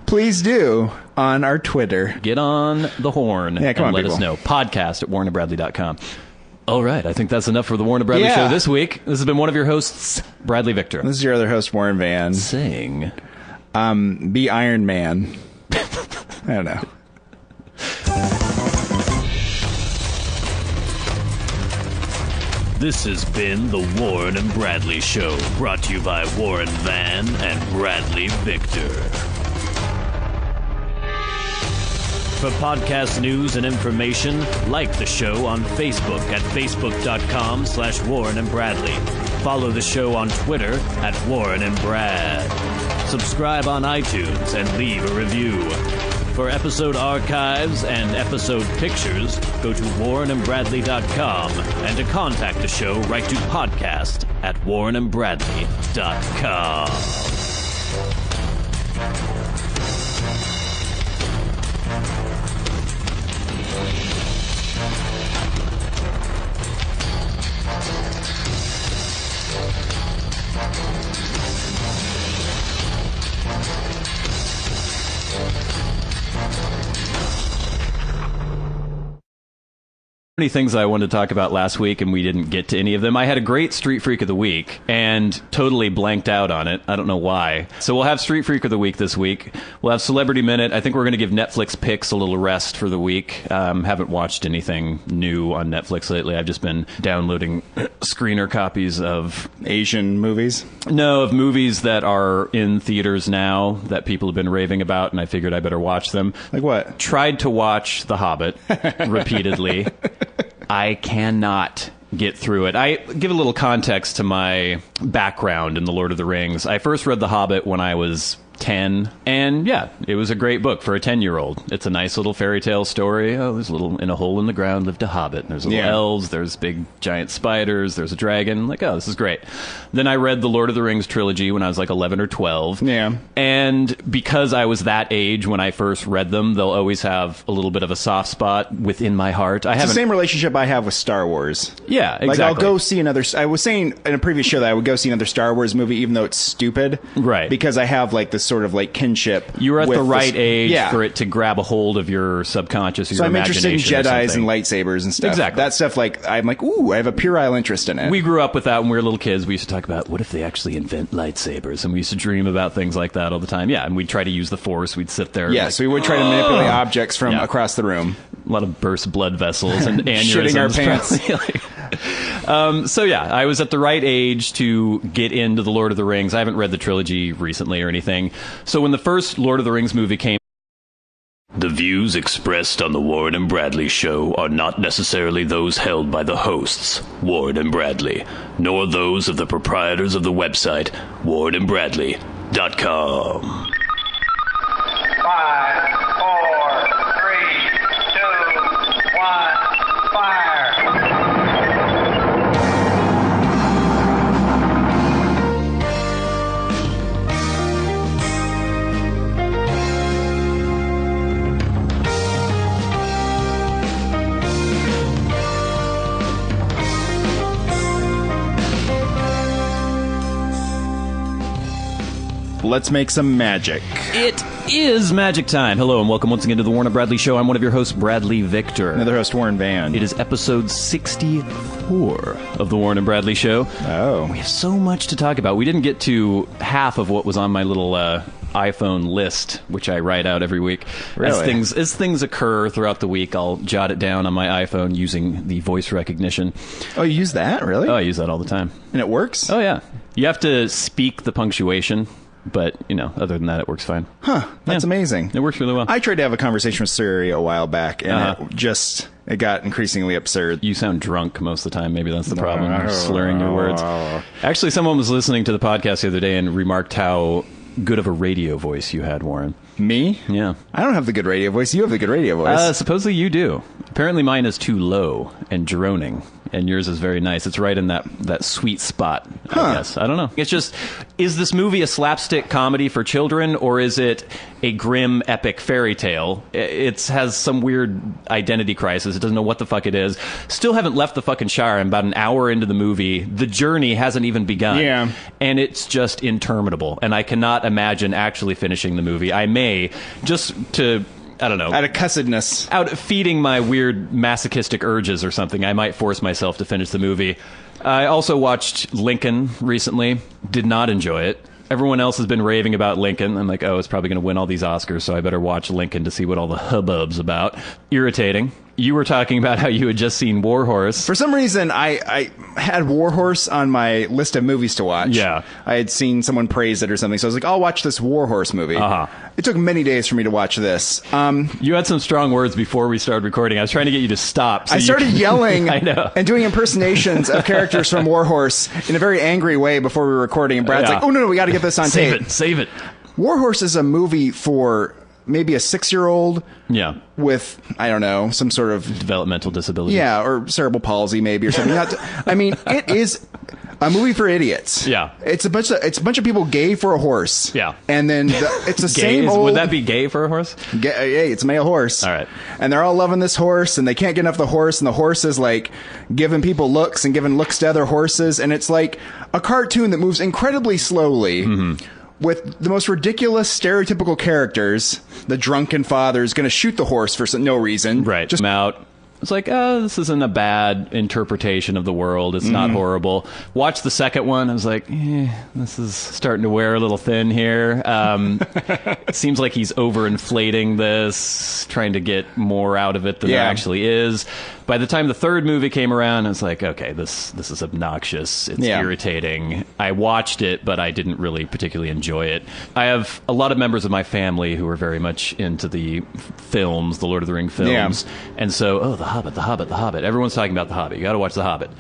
please do on our Twitter. now. Get on the horn Yeah, come and on, let us people. know. Podcast at warrenandbradley.com. All right, I think that's enough for the Warren and Bradley Yeah. Show this week. This has been one of your hosts, Bradley Victor. This is your other host, Warren Van. Saying... Be Iron Man. I don't know. This has been the Warren and Bradley Show, brought to you by Warren Van and Bradley Victor. For podcast news and information, like the show on Facebook at facebook.com/Warren and Bradley. Follow the show on Twitter at Warren and Brad. Subscribe on iTunes and leave a review. For episode archives and episode pictures, go to warrenandbradley.com, and to contact the show, write to podcast at warrenandbradley.com. Many things I wanted to talk about last week, and we didn't get to any of them. I had a great Street Freak of the Week and totally blanked out on it. I don't know why. So we'll have Street Freak of the Week this week. We'll have Celebrity Minute. I think we're going to give Netflix picks a little rest for the week. Haven't watched anything new on Netflix lately. I've just been downloading screener copies of Asian movies? No, of movies that are in theaters now that people have been raving about, and I figured I better watch them. Like what? Tried to watch The Hobbit repeatedly. I cannot get through it. I give a little context to my background in The Lord of the Rings. I first read The Hobbit when I was 10, and yeah, it was a great book for a 10-year-old. It's a nice little fairy tale story. Oh, there's a little, in a hole in the ground lived a hobbit. There's little elves, there's big giant spiders, there's a dragon. Like, oh, this is great. Then I read the Lord of the Rings trilogy when I was like 11 or 12. Yeah. And because I was that age when I first read them, they'll always have a little bit of a soft spot within my heart. It's the same relationship I have with Star Wars. Yeah, exactly. Like, I'll go see another... I was saying in a previous show that I would go see another Star Wars movie even though it's stupid. Right. Because I have like this sort of like kinship. You were at the right age yeah. for it to grab a hold of your subconscious, or so your I'm interested in imagination or Jedis something. and lightsabers and stuff. Exactly. That stuff, like, I'm like, ooh, I have a puerile interest in it. We grew up with that when we were little kids. We used to talk about, what if they actually invent lightsabers? And we used to dream about things like that all the time. Yeah, and we'd try to use the Force. We'd sit there. Yeah, like, so we would try to manipulate objects from across the room. A lot of burst blood vessels and aneurysms. Shitting our pants. So yeah, I was at the right age to get into the Lord of the Rings. I haven't read the trilogy recently or anything. So when the first Lord of the Rings movie came, The views expressed on the Warren and Bradley show are not necessarily those held by the hosts, Warren and Bradley, nor those of the proprietors of the website, warrenandbradley.com. 5, 4, 3, 2, 1, fire! Let's make some magic. it is magic time. Hello and welcome once again to the Warren and Bradley Show. I'm one of your hosts, Bradley Victor. Another host, Warren Van. It is episode 64 of the Warren and Bradley Show. Oh. We have so much to talk about. We didn't get to half of what was on my little iPhone list, which I write out every week. Really? As things occur throughout the week, I'll jot it down on my iPhone using the voice recognition. Oh, you use that? Really? Oh, I use that all the time. And it works? Oh, yeah. You have to speak the punctuation, but, you know, other than that, it works fine. Huh. That's amazing. It works really well. I tried to have a conversation with Siri a while back, and it got increasingly absurd. You sound drunk most of the time. Maybe that's the problem. You're slurring your words. Actually, someone was listening to the podcast the other day and remarked how good of a radio voice you had, Warren. Me? Yeah. I don't have the good radio voice. You have the good radio voice. Supposedly you do. Apparently mine is too low and droning, and yours is very nice. It's right in that sweet spot, I guess. I don't know. It's just, is this movie a slapstick comedy for children, or is it a grim, epic fairy tale? It has some weird identity crisis. It doesn't know what the fuck it is. Still haven't left the fucking Shire. I'm about an hour into the movie. The journey hasn't even begun. Yeah. And it's just interminable, and I cannot imagine actually finishing the movie. I may, just to... I don't know. Out of cussedness. Out feeding my weird masochistic urges or something, I might force myself to finish the movie. I also watched Lincoln recently. Did not enjoy it. Everyone else has been raving about Lincoln. I'm like, oh, it's probably going to win all these Oscars, so I better watch Lincoln to see what all the hubbub's about. Irritating. You were talking about how you had just seen War Horse. For some reason, I had War Horse on my list of movies to watch. Yeah. I had seen someone praise it or something, so I was like, I'll watch this War Horse movie. Uh-huh. It took many days for me to watch this. You had some strong words before we started recording. I was trying to get you to stop. So I started yelling I know. and doing impersonations of characters from War Horse in a very angry way before we were recording, and Brad's like, oh, no, we got to get this on tape. Save it. War Horse is a movie for maybe a 6-year-old Yeah. with, I don't know, some sort of... Developmental disability. Yeah, or cerebral palsy maybe or something. I mean, it is a movie for idiots. Yeah. It's a bunch of people gay for a horse. Yeah. And then it's the Gay same old... Would that be gay for a horse? Hey, it's a male horse. All right. And they're all loving this horse, and they can't get enough of the horse, and the horse is like giving people looks and giving looks to other horses, and it's like a cartoon that moves incredibly slowly. Mm-hmm. With the most ridiculous stereotypical characters. The drunken father is going to shoot the horse for no reason. Right. Just out. was like, oh, this isn't a bad interpretation of the world. It's not horrible. Watched the second one. I was like, this is starting to wear a little thin here. It seems like he's overinflating this, trying to get more out of it than there actually is. By the time the third movie came around, I was like, okay, this is obnoxious. It's irritating. I watched it, but I didn't really particularly enjoy it. I have a lot of members of my family who are very much into the films, the Lord of the Ring films. And so, The Hobbit, The Hobbit, The Hobbit. Everyone's talking about The Hobbit. You got to watch The Hobbit.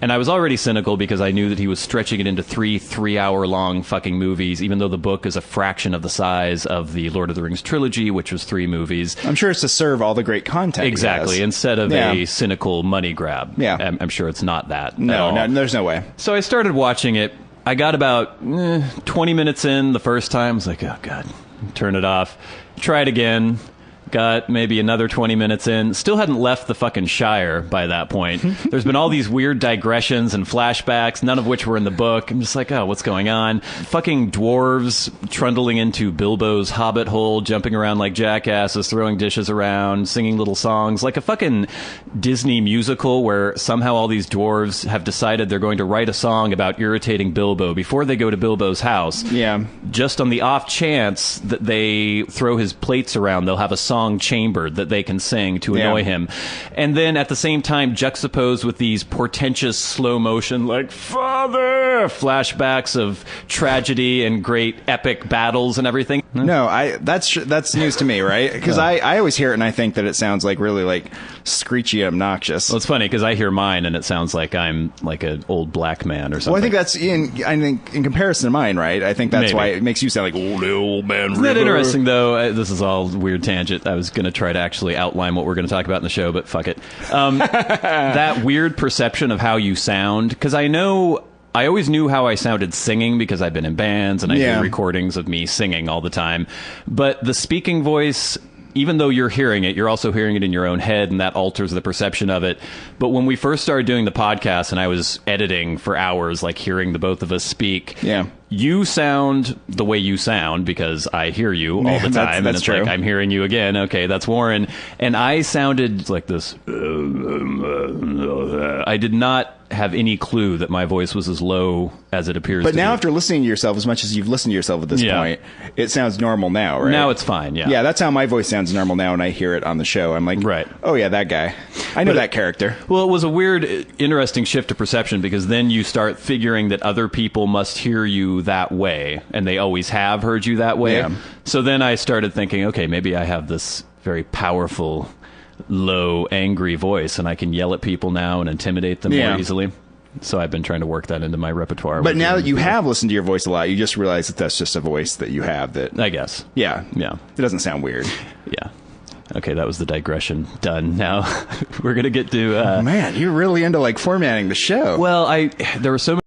And I was already cynical because I knew that he was stretching it into three-hour-long fucking movies, even though the book is a fraction of the size of the Lord of the Rings trilogy, which was 3 movies. I'm sure it's to serve all the great content. Exactly. Instead of a cynical money grab. Yeah. I'm sure it's not that. No, there's no way. So I started watching it. I got about 20 minutes in the first time. I was like, oh, God, turn it off. Try it again. Got maybe another 20 minutes in. Still hadn't left the fucking Shire by that point. There's been all these weird digressions and flashbacks, none of which were in the book. I'm just like, oh, what's going on? Fucking dwarves trundling into Bilbo's hobbit hole, jumping around like jackasses, throwing dishes around, singing little songs. Like a fucking Disney musical where somehow all these dwarves have decided they're going to write a song about irritating Bilbo before they go to Bilbo's house. Yeah. Just on the off chance that they throw his plates around, they'll have a song chambered that they can sing to annoy him. And then at the same time juxtaposed with these portentous slow motion like father flashbacks of tragedy and great epic battles and everything. No, that's news to me, right? Because I always hear it and I think that it sounds like really like screechy and obnoxious. Well, it's funny because I hear mine and it sounds like I'm like an old black man or something. Well, I think that's in comparison to mine, right? I think that's why it makes you sound like old man. Isn't that interesting though? This is all weird tangent. I was going to try to actually outline what we're going to talk about in the show, but fuck it. That weird perception of how you sound, because I always knew how I sounded singing because I've been in bands and I do recordings of me singing all the time. But the speaking voice, even though you're hearing it, you're also hearing it in your own head, and that alters the perception of it. But when we first started doing the podcast and I was editing for hours, like hearing the both of us speak, you sound the way you sound because I hear you all the time. That's and it's true. like, I'm hearing you again. Okay, that's Warren. And I sounded like this. I did not have any clue that my voice was as low as it appears to be. But now after listening to yourself as much as you've listened to yourself at this point, it sounds normal now, right? Now it's fine, Yeah, that's how my voice sounds normal now when I hear it on the show. I'm like, oh yeah, that guy. I know that character. Well, it was a weird, interesting shift to perception because then you start figuring that other people must hear you that way, and they always have heard you that way. Yeah. So then I started thinking, okay, maybe I have this very powerful, low, angry voice, and I can yell at people now and intimidate them more easily. So I've been trying to work that into my repertoire. But now that you have listened to your voice a lot, you just realize that that's just a voice that you have. That I guess. Yeah. It doesn't sound weird. Yeah. Okay, that was the digression done. Now we're gonna get to. Man, you're really into like formatting the show. Well, there were so many